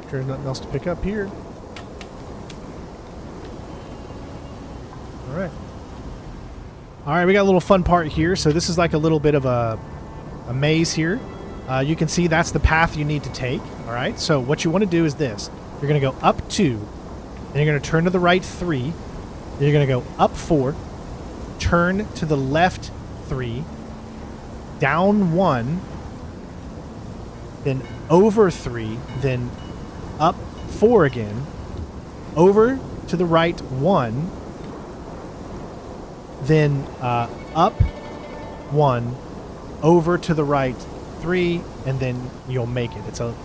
There's nothing else to pick up here. Alright. Alright, we got a little fun part here. So this is like a little bit of a maze here. You can see that's the path you need to take. Alright, so what you want to do is this. You're going to go up 2, and you're going to turn to the right 3. Then you're going to go up 4, turn to the left 3, down 1, then over 3, then up 4 again, over to the right 1, then up 1, over to the right 3, and then you'll make it. It's a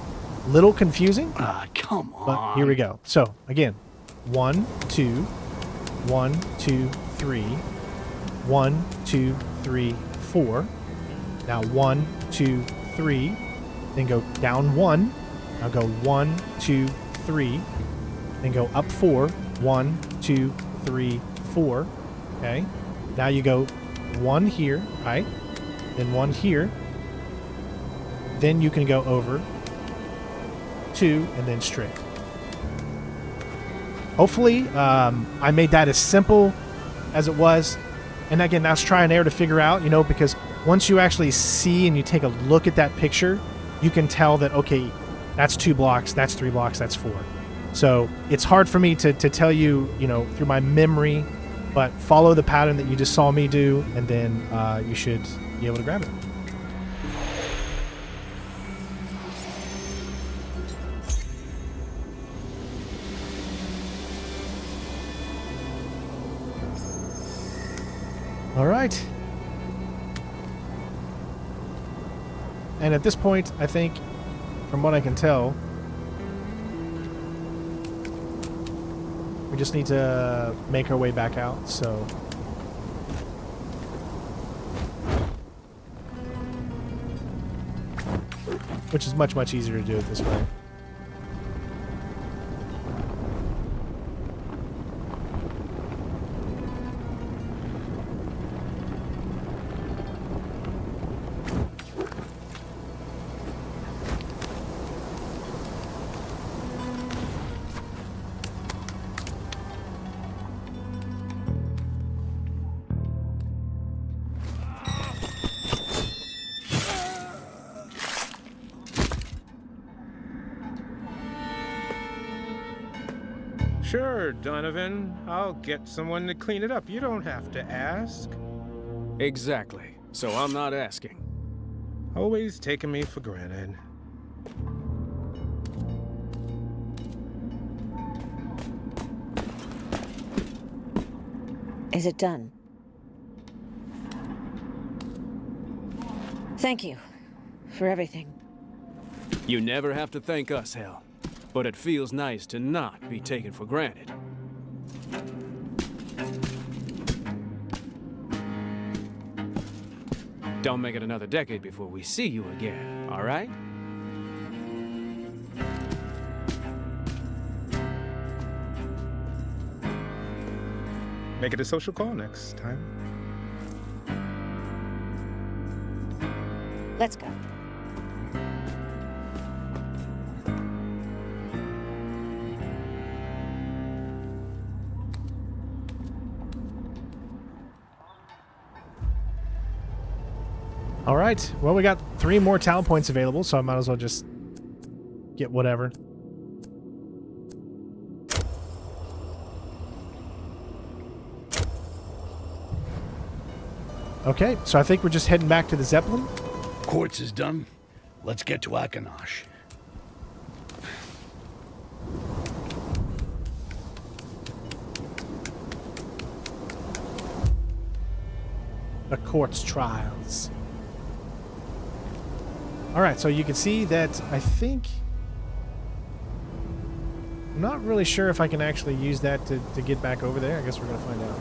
little confusing. Come on. But here we go. So, again, 1, 2, 1, 2, 3, 1, 2, 3, 4. Now 1, 2, 3. Then go down 1. Now go 1, 2, 3. Then go up 4. 1, 2, 3, 4. Okay. Now you go 1 here, right? Then 1 here. Then you can go over 2 and then straight. Hopefully, I made that as simple as it was. And again, that's try and error to figure out, you know, because once you actually see and you take a look at that picture, you can tell that, okay, that's 2 blocks, that's 3 blocks, that's 4. So it's hard for me to tell you, you know, through my memory, but follow the pattern that you just saw me do, and then you should be able to grab it. All right. And at this point, I think, from what I can tell, we just need to make our way back out, so... Which is much, much easier to do it this way. Sure, Donovan. I'll get someone to clean it up. You don't have to ask. Exactly. So I'm not asking. Always taking me for granted. Is it done? Thank you for everything. You never have to thank us, Hel. But it feels nice to not be taken for granted. Don't make it another decade before we see you again, all right? Make it a social call next time. Let's go. All right. Well, we got 3 more talent points available, so I might as well just get whatever. Okay, so I think we're just heading back to the Zeppelin. Quartz is done. Let's get to Akenash. The Quartz Trials. Alright, so you can see that I think... I'm not really sure if I can actually use that to get back over there. I guess we're going to find out.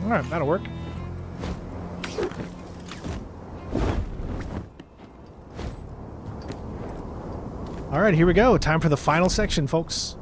Alright, that'll work. All right, here we go. Time for the final section, folks.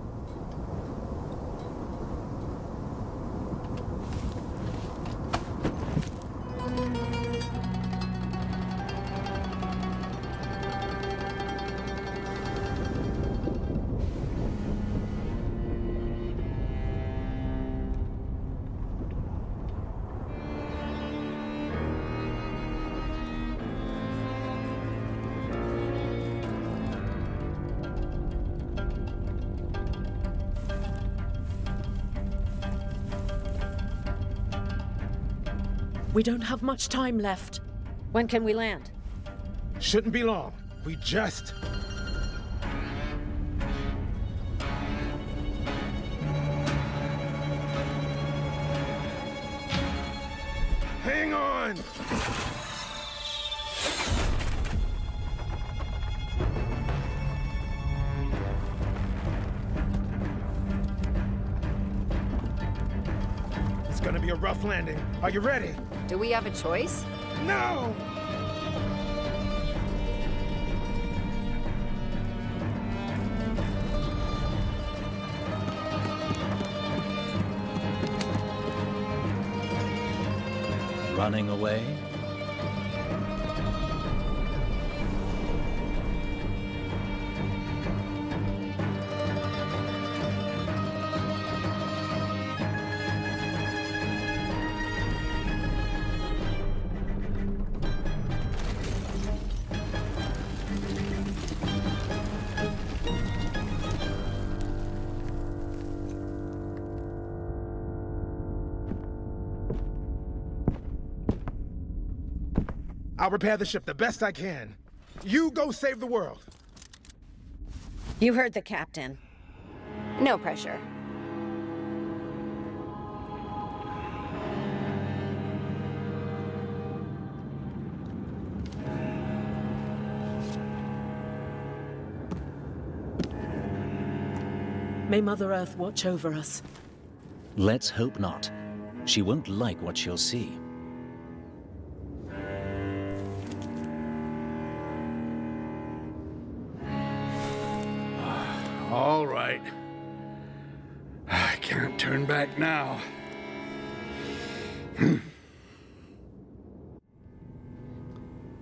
We don't have much time left. When can we land? Shouldn't be long. We just... Hang on! It's gonna be a rough landing. Are you ready? Do we have a choice? No! Running away? I'll repair the ship the best I can. You go save the world. You heard the captain. No pressure. May Mother Earth watch over us. Let's hope not. She won't like what she'll see. All right. I can't turn back now.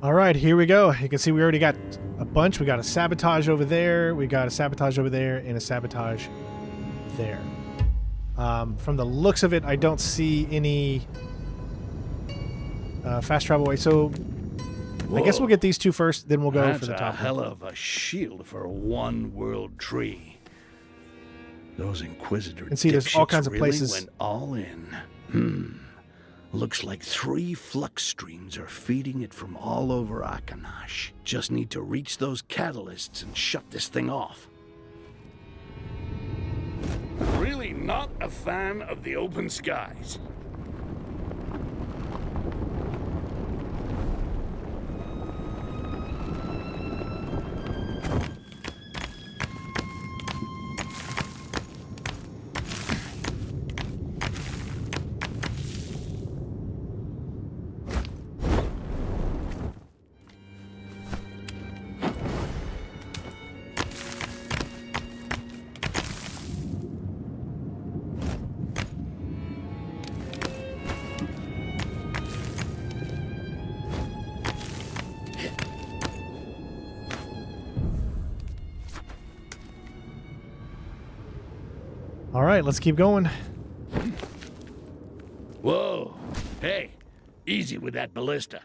All right, here we go. You can see we already got a bunch. We got a sabotage over there. We got a sabotage over there and a sabotage there. From the looks of it, I don't see any fast travel way. So Whoa. I guess we'll get these two first, then we'll go for the top That's a hell of a shield for one world tree. Those Inquisitor And see, there's all kinds of really places. went all in. Looks like 3 flux streams are feeding it from all over Akenash. Just need to reach those catalysts and shut this thing off. Really not a fan of the open skies. All right, let's keep going. Whoa. Hey, easy with that ballista.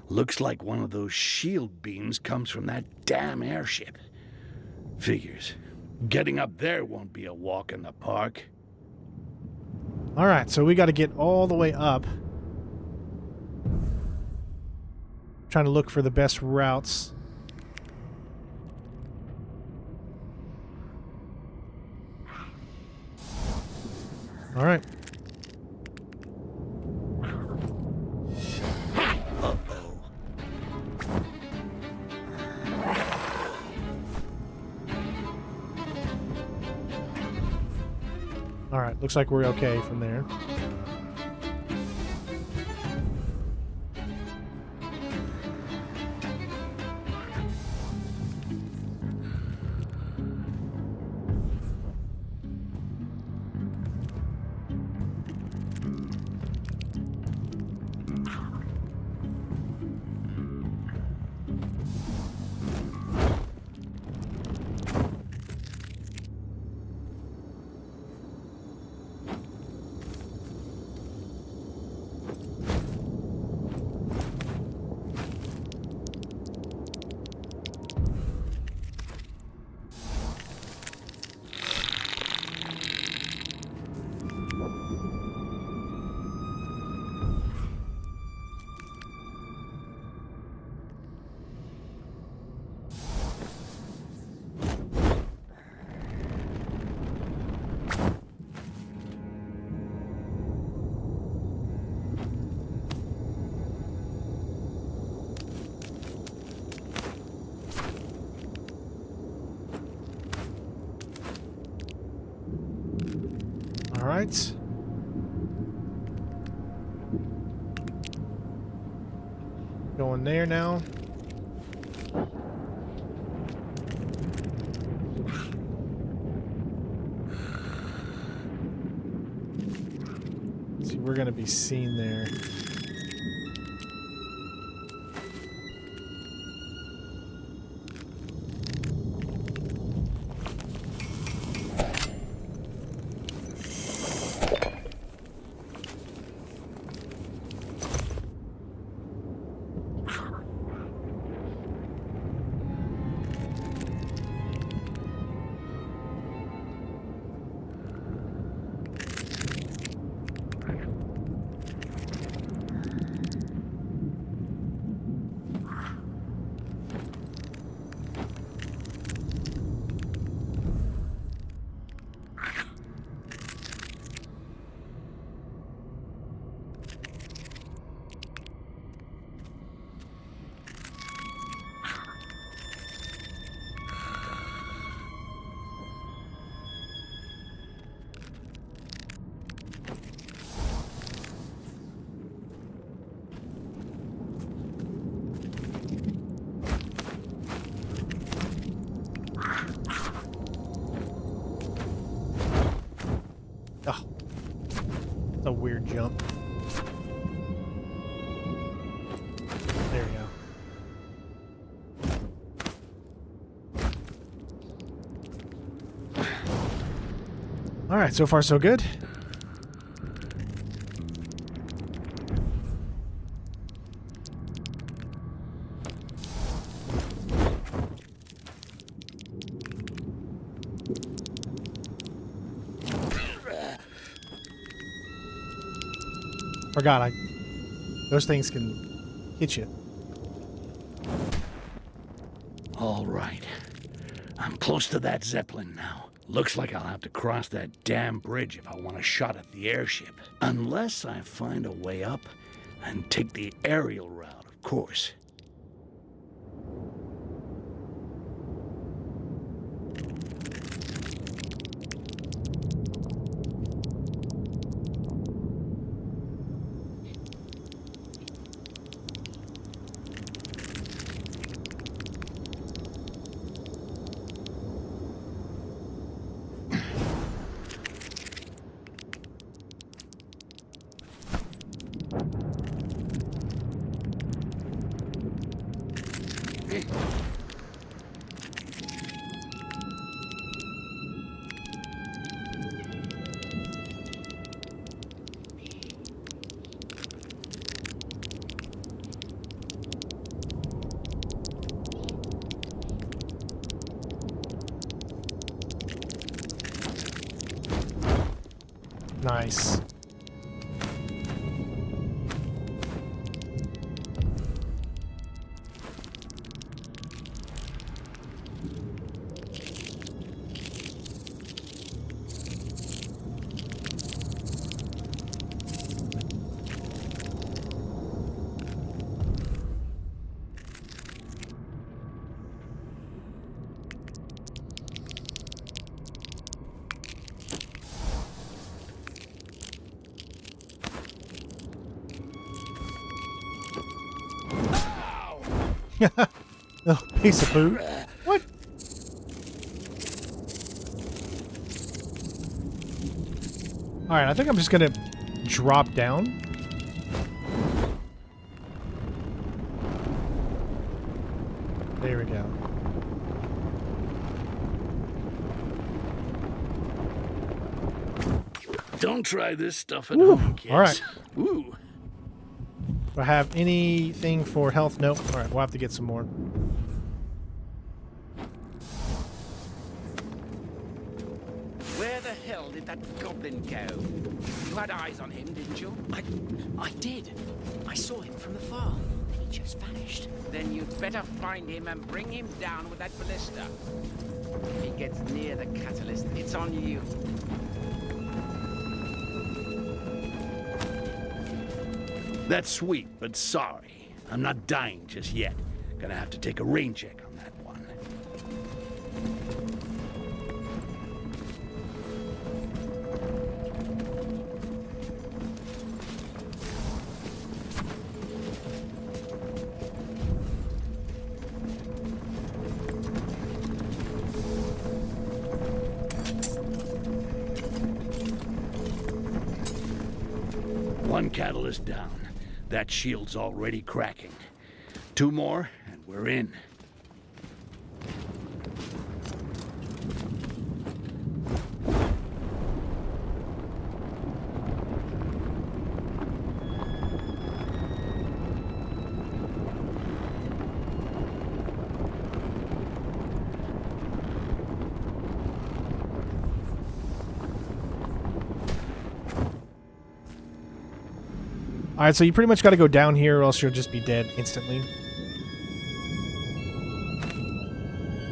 Looks like one of those shield beams comes from that damn airship. Figures. Getting up there won't be a walk in the park. All right, so we got to get all the way up. Trying to look for the best routes. All right. All right, looks like we're okay from there. right. Going there now. See, we're gonna be seen there. Oh, it's a weird jump. There we go. All right, so far so good. Forgot those things can hit you. All right. I'm close to that Zeppelin now. Looks like I'll have to cross that damn bridge if I want a shot at the airship. Unless I find a way up and take the aerial route, of course. Nice. Oh, piece of food. What? Alright, I think I'm just gonna drop down. There we go. Don't try this stuff at home, kids. Alright. Ooh. Do I have anything for health? Nope. Alright, we'll have to get some more. Where the hell did that goblin go? You had eyes on him, didn't you? I did. I saw him from afar. Then he just vanished. Then you'd better find him and bring him down with that ballista. If he gets near the catalyst, it's on you. That's sweet, but sorry. I'm not dying just yet. Gonna have to take a rain check on that one. One catalyst down. That shield's already cracking. 2 more, and we're in. Alright, so you pretty much got to go down here or else you'll just be dead instantly.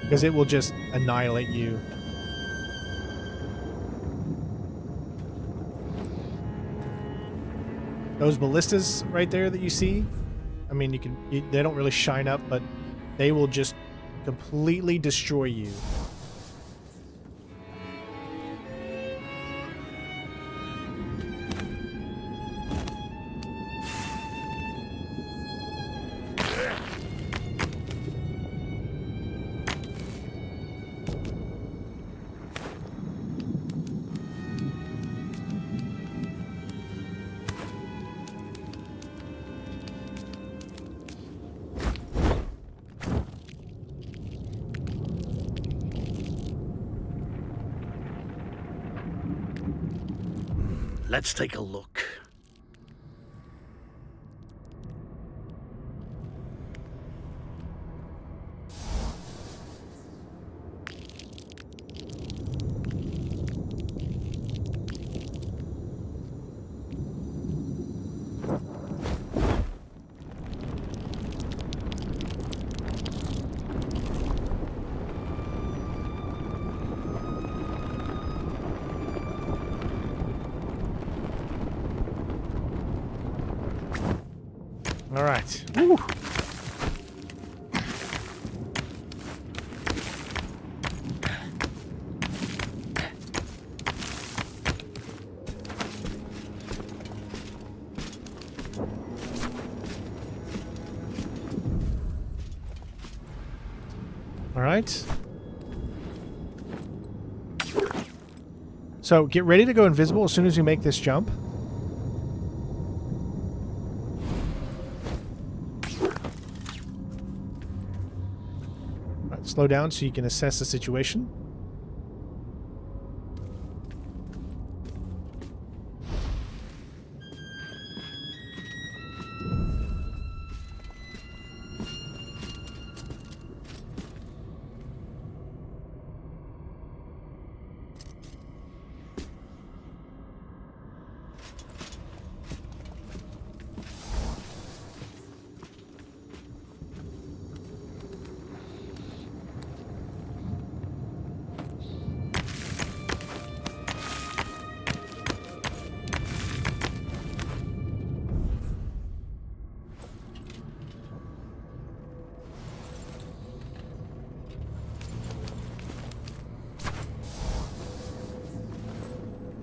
Because it will just annihilate you. Those ballistas right there that you see, I mean, they don't really shine up, but they will just completely destroy you. Let's take a look. All right. Woo. All right. So get ready to go invisible as soon as you make this jump. Slow down so you can assess the situation.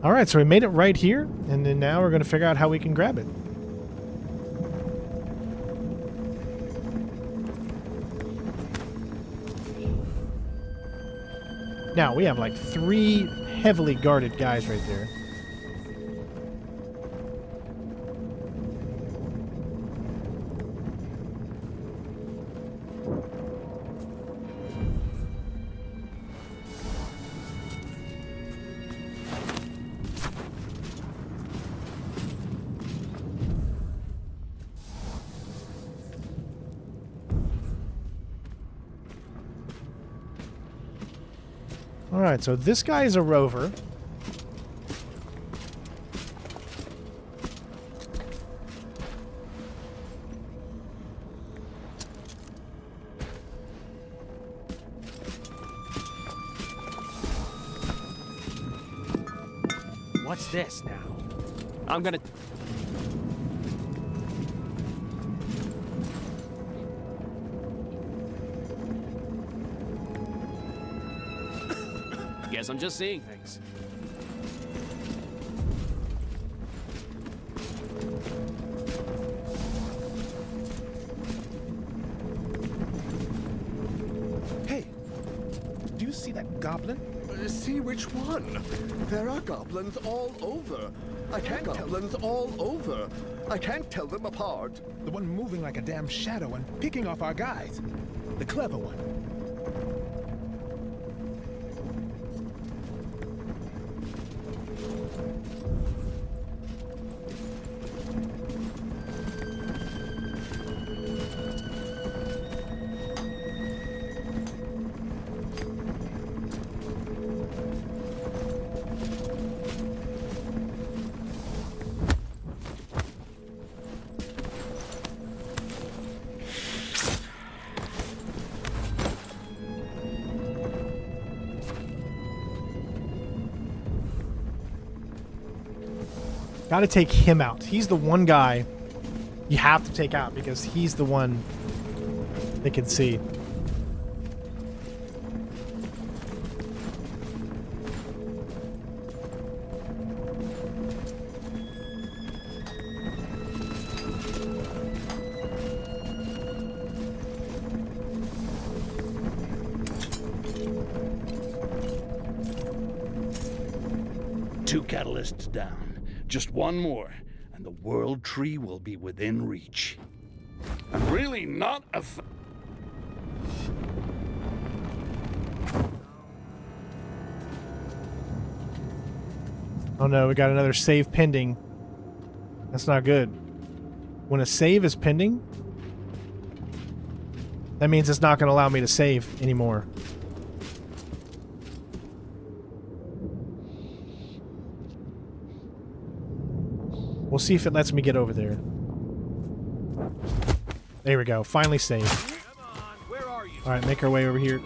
All right, so we made it right here, and then now we're going to figure out how we can grab it. Now, we have like 3 heavily guarded guys right there. Alright, so this guy is a rover. What's this now? I'm gonna... Guess I'm just seeing things. Hey, do you see that goblin? See which one? There are goblins all over. I can't tell them. It's all over. I can't tell them apart. The one moving like a damn shadow and picking off our guys. The clever one. Gotta take him out. He's the one guy you have to take out because he's the one they can see. Two catalysts down. Just one more, and the world tree will be within reach. I'm really not a Oh no, we got another save pending. That's not good. When a save is pending, that means it's not going to allow me to save anymore. We'll see if it lets me get over there. There we go. Finally saved. Alright, make our way over here.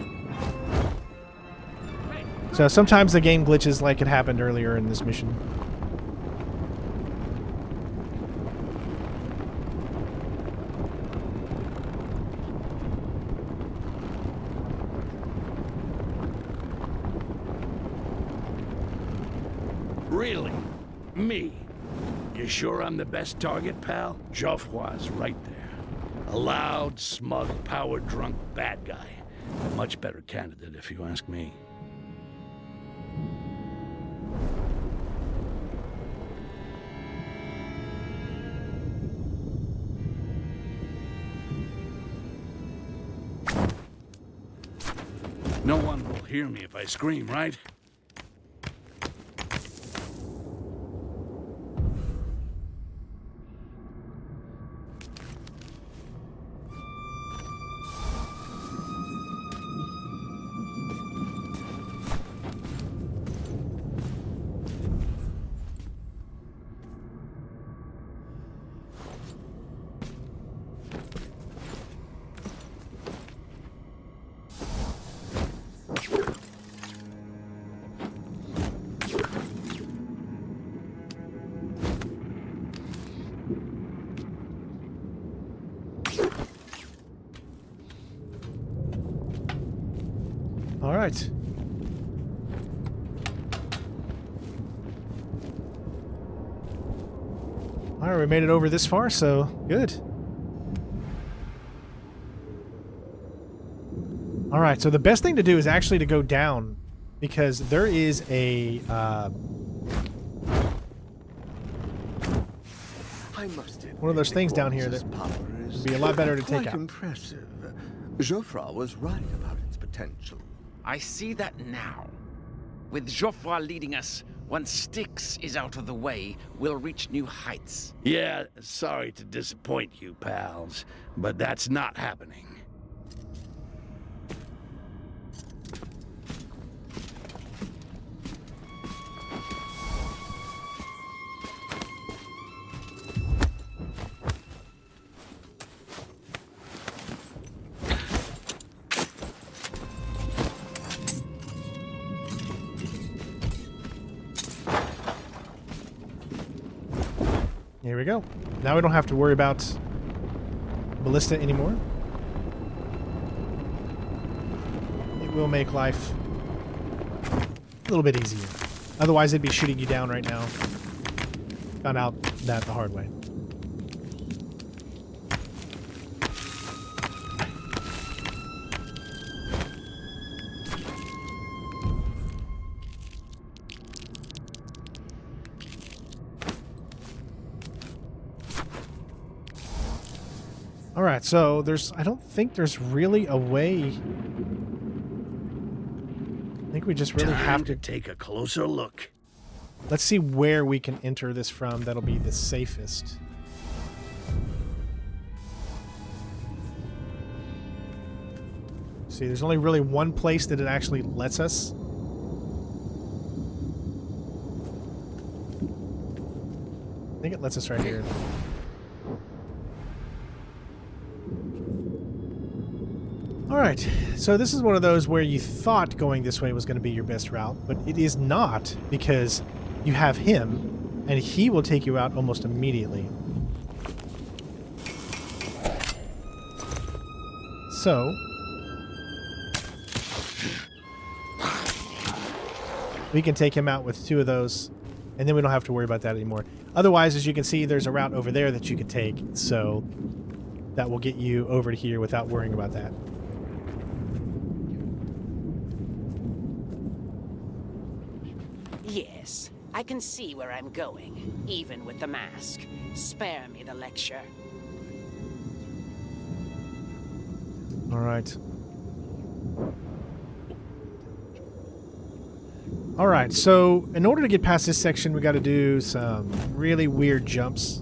So sometimes the game glitches like it happened earlier in this mission. Really? Me? You sure I'm the best target, pal? Geoffroy's right there. A loud, smug, power-drunk bad guy. A much better candidate, if you ask me. No one will hear me if I scream, right? All right. All right, we made it over this far, so good. All right, so the best thing to do is actually to go down because there is a one of those things down here that would be a lot better to take out. Impressive. Geoffroy was right about its potential. I see that now. With Geoffroy leading us, once Styx is out of the way, we'll reach new heights. Yeah, sorry to disappoint you, pals, but that's not happening. Here we go. Now we don't have to worry about ballista anymore. It will make life a little bit easier. Otherwise, it'd be shooting you down right now. Found out that the hard way. All right, so I don't think there's really a way. I think we just really have to take a closer look. Let's see where we can enter this from. That'll be the safest. See, there's only really one place that it actually lets us. I think it lets us right here. Alright, so this is one of those where you thought going this way was going to be your best route, but it is not, because you have him, and he will take you out almost immediately. So we can take him out with 2 of those, and then we don't have to worry about that anymore. Otherwise, as you can see, there's a route over there that you could take, so that will get you over to here without worrying about that. Yes, I can see where I'm going, even with the mask. Spare me the lecture. All right. All right, so in order to get past this section, we got to do some really weird jumps.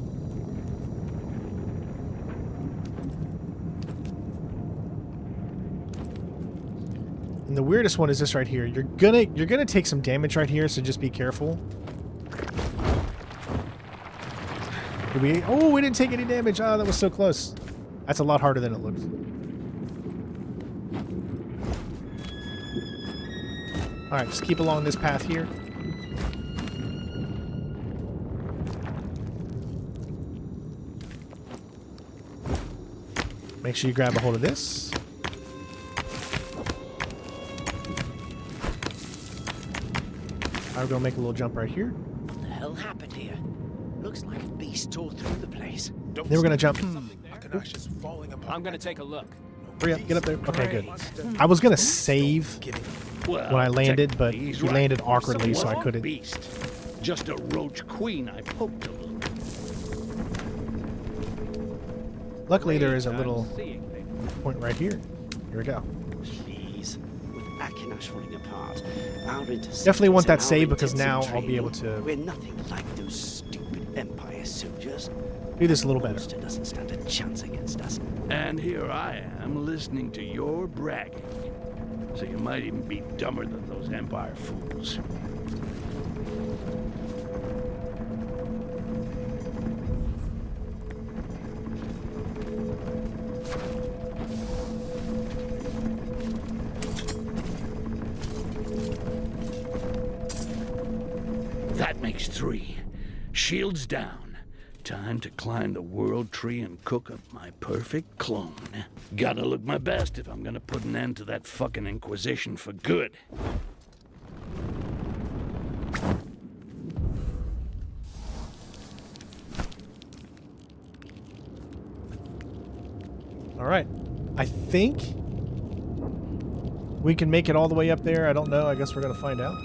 And the weirdest one is this right here. You're gonna take some damage right here, so just be careful. Oh, we didn't take any damage. Oh, that was so close. That's a lot harder than it looks. All right, just keep along this path here. Make sure you grab a hold of this. I'm gonna make a little jump right here. What the hell happened here? Looks like a beast tore through the place. Then we're gonna jump. Akenash is falling apart. I'm gonna take a look. Hurry up, get up there. Okay, good. I was gonna save when I landed, but he landed awkwardly, so I couldn't. Beast. Just a roach queen I poked a little. Luckily, there is a little point right here. Here we go. Please, with Akenash falling apart, our definitely want that save because now I'll be able to. We're nothing like those stupid Empire soldiers. Do this a little better. Monster doesn't stand a chance against us. And here I am listening to your bragging. So you might even be dumber than those Empire fools. That makes 3. Shields down. Time to climb the world tree and cook up my perfect clone. Gotta look my best if I'm gonna put an end to that fucking Inquisition for good. All right. I think we can make it all the way up there. I don't know. I guess we're gonna find out.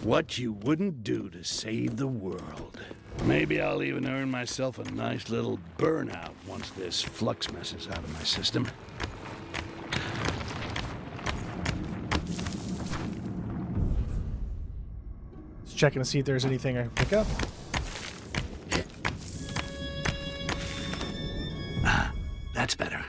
What you wouldn't do to save the world. Maybe I'll even earn myself a nice little burnout once this flux mess is out of my system. Just checking to see if there's anything I can pick up. That's better.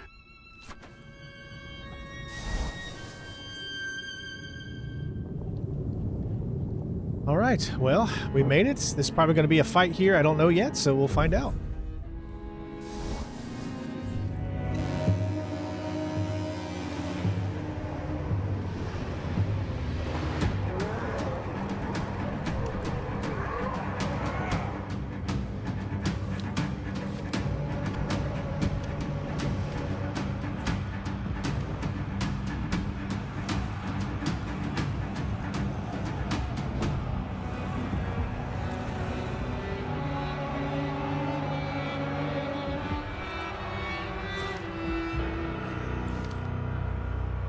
All right, well, we made it. This is probably going to be a fight here. I don't know yet, so we'll find out.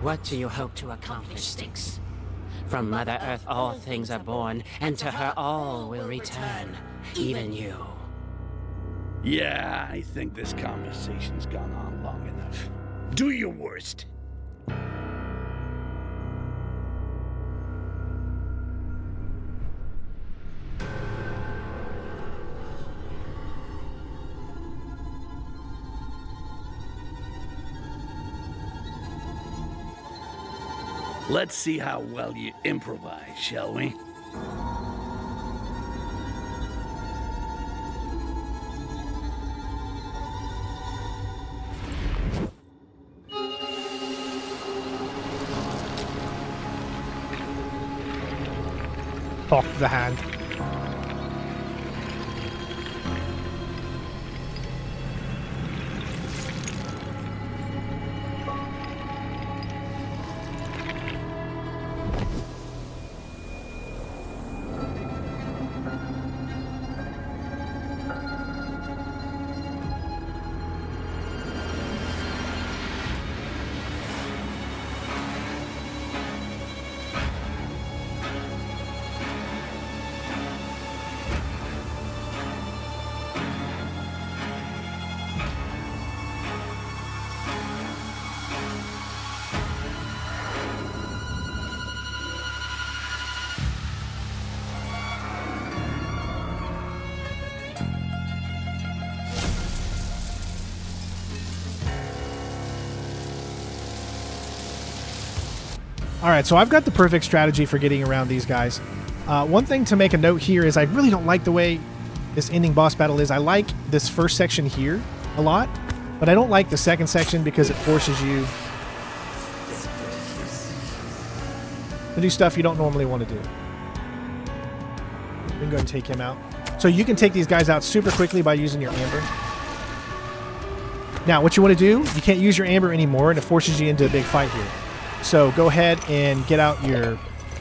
What do you hope to accomplish, Styx? From Mother Earth all things are born, and to her all will return, even you. Yeah, I think this conversation's gone on long enough. Do your worst. Let's see how well you improvise, shall we? Talk to the hand. Alright, so I've got the perfect strategy for getting around these guys. One thing to make a note here is I really don't like the way this ending boss battle is. I like this first section here a lot, but I don't like the second section because it forces you to do stuff you don't normally want to do. We can go ahead and take him out. So you can take these guys out super quickly by using your amber. Now, what you want to do, you can't use your amber anymore, and it forces you into a big fight here. So go ahead and get out your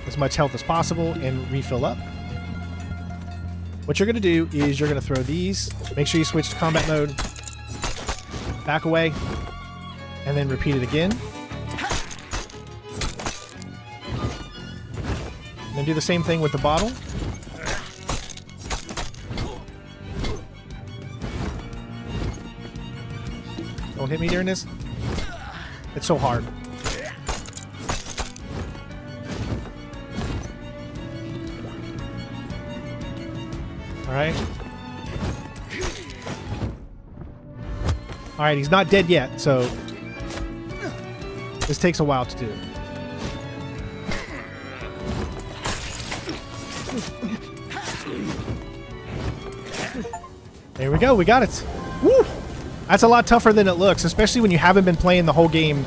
as much health as possible and refill up. What you're going to do is you're going to throw these. Make sure you switch to combat mode. Back away. And then repeat it again. And then do the same thing with the bottle. Don't hit me during this. It's so hard. Alright. Alright, he's not dead yet, so this takes a while to do. There we go, we got it. Woo! That's a lot tougher than it looks, especially when you haven't been playing the whole game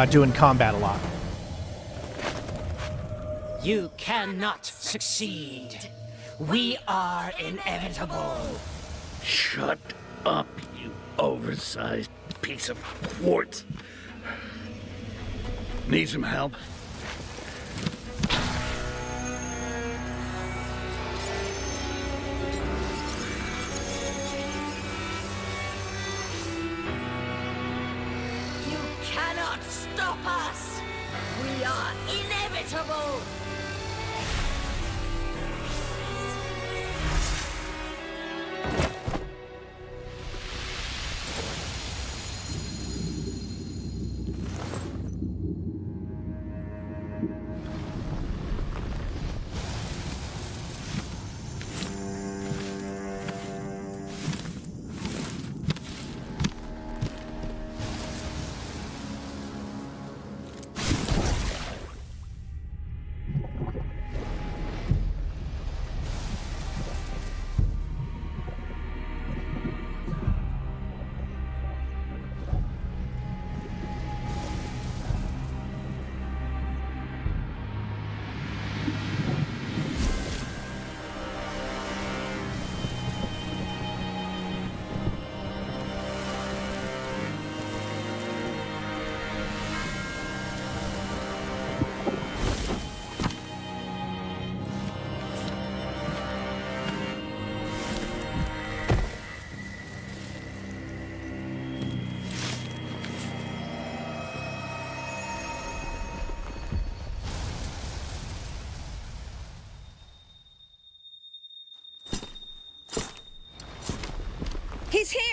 doing combat a lot. You cannot succeed. We are inevitable. Shut up, you oversized piece of quartz. Need some help? You cannot stop us. We are inevitable.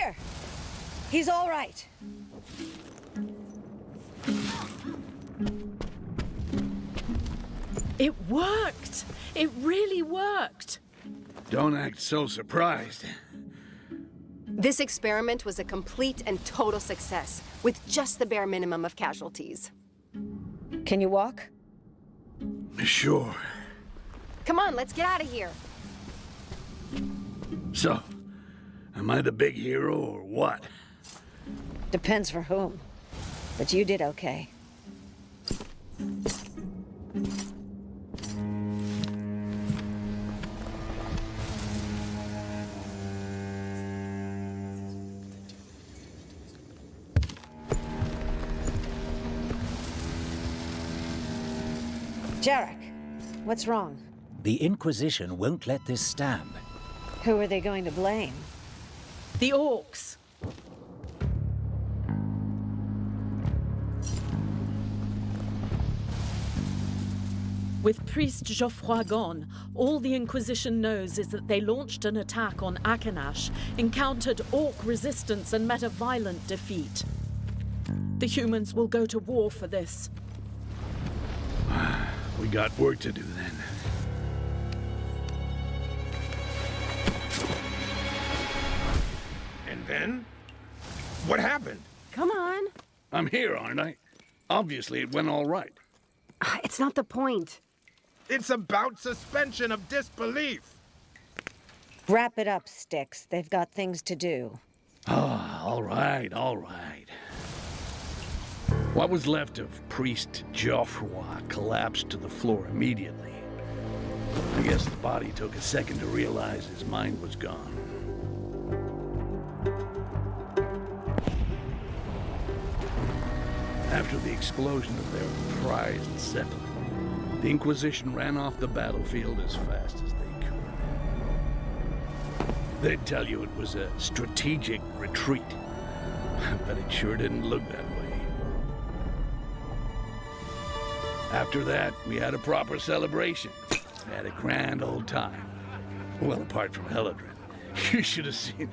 Here! He's all right. It worked! It really worked! Don't act so surprised. This experiment was a complete and total success, with just the bare minimum of casualties. Can you walk? Sure. Come on, let's get out of here. So, am I the big hero or what? Depends for whom. But you did okay. Jarek, what's wrong? The Inquisition won't let this stand. Who are they going to blame? The orcs. With Priest Geoffroy gone, all the Inquisition knows is that they launched an attack on Akenash, encountered orc resistance and met a violent defeat. The humans will go to war for this. We got work to do then. And then? What happened? Come on. I'm here, aren't I? Obviously, it went all right. It's not the point. It's about suspension of disbelief. Wrap it up, Styx. They've got things to do. Ah, all right, all right. What was left of Priest Geoffroy collapsed to the floor immediately. I guess the body took a second to realize his mind was gone. After the explosion of their prized settlement, the Inquisition ran off the battlefield as fast as they could. They'd tell you it was a strategic retreat, but it sure didn't look that way. After that, we had a proper celebration. We had a grand old time. Well, apart from Helladrin. You should have seen...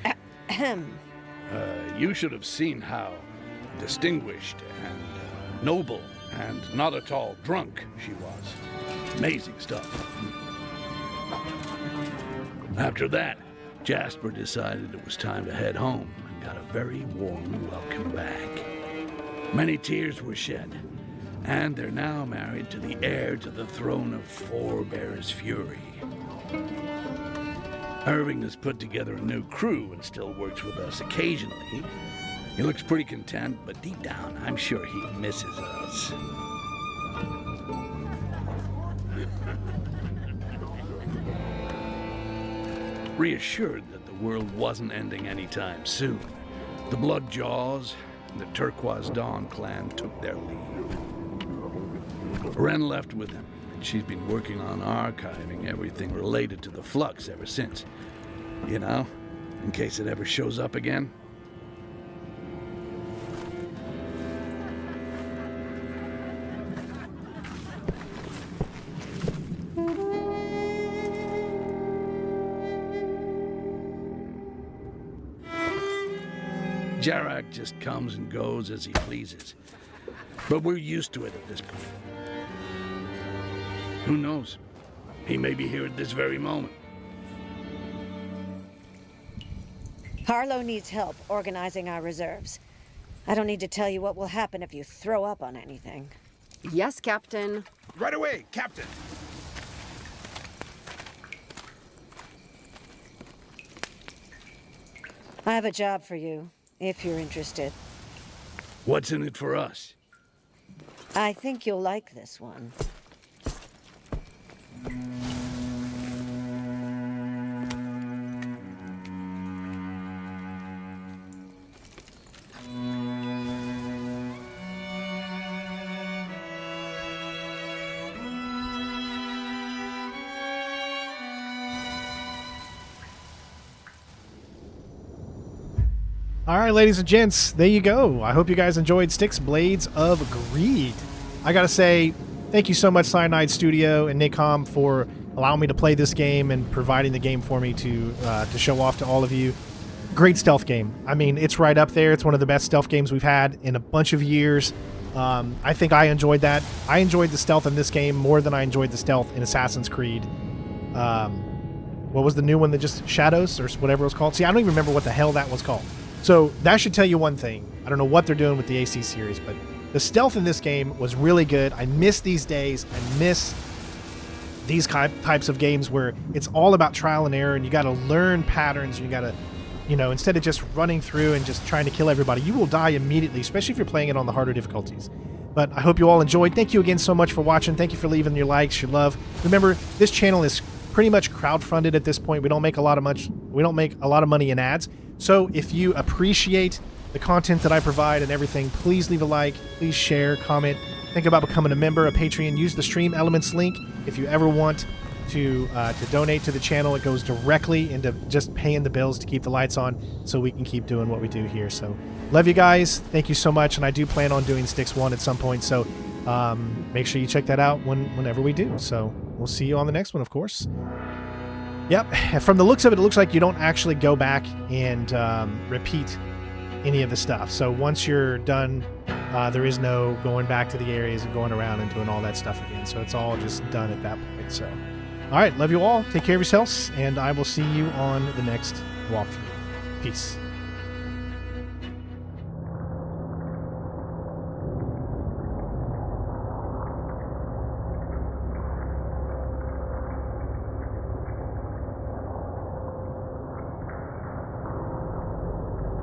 you should have seen how distinguished and noble and not at all drunk she was. Amazing stuff. After that, Jasper decided it was time to head home and got a very warm welcome back. Many tears were shed, and they're now married to the heir to the throne of Forebear's Fury. Irving has put together a new crew and still works with us occasionally. He looks pretty content, but deep down, I'm sure he misses us. Reassured that the world wasn't ending anytime soon, the Bloodjaws and the Turquoise Dawn clan took their leave. Ren left with him, and she's been working on archiving everything related to the Flux ever since. You know, in case it ever shows up again. Jarak just comes and goes as he pleases. But we're used to it at this point. Who knows? He may be here at this very moment. Harlow needs help organizing our reserves. I don't need to tell you what will happen if you throw up on anything. Yes, Captain. Right away, Captain. I have a job for you, if you're interested. What's in it for us? I think you'll like this one. All right, ladies and gents, there you go. I hope you guys enjoyed Styx Blades of Greed. I gotta say, thank you so much, Cyanide Studio and Nacom, for allowing me to play this game and providing the game for me to show off to all of you. great stealth game. I mean, it's right up there. It's one of the best stealth games we've had in a bunch of years. I think I enjoyed that. I enjoyed the stealth in this game more than I enjoyed the stealth in Assassin's Creed. What was the new one that just Shadows or whatever it was called? See, I don't even remember what the hell that was called. So that should tell you one thing. I don't know what they're doing with the AC series, but the stealth in this game was really good. I miss these days. I miss these types of games where it's all about trial and error, and you got to learn patterns. You got to, you know, instead of just running through and just trying to kill everybody, you will die immediately, especially if you're playing it on the harder difficulties. But I hope you all enjoyed. Thank you again so much for watching. Thank you for leaving your likes, your love. Remember, this channel is pretty much crowdfunded at this point. We don't make a lot of money in ads. So if you appreciate the content that I provide and everything, please leave a like, please share, comment. Think about becoming a member, a Patreon. Use the Stream Elements link if you ever want to donate to the channel. It goes directly into just paying the bills to keep the lights on so we can keep doing what we do here. So love you guys. Thank you so much. And I do plan on doing Styx 1 at some point. So make sure you check that out whenever we do. So we'll see you on the next one, of course. Yep. From the looks of it, it looks like you don't actually go back and repeat any of the stuff. So once you're done, there is no going back to the areas and going around and doing all that stuff again. So it's all just done at that point. So, all right. Love you all. Take care of yourselves. And I will see you on the next walkthrough. Peace.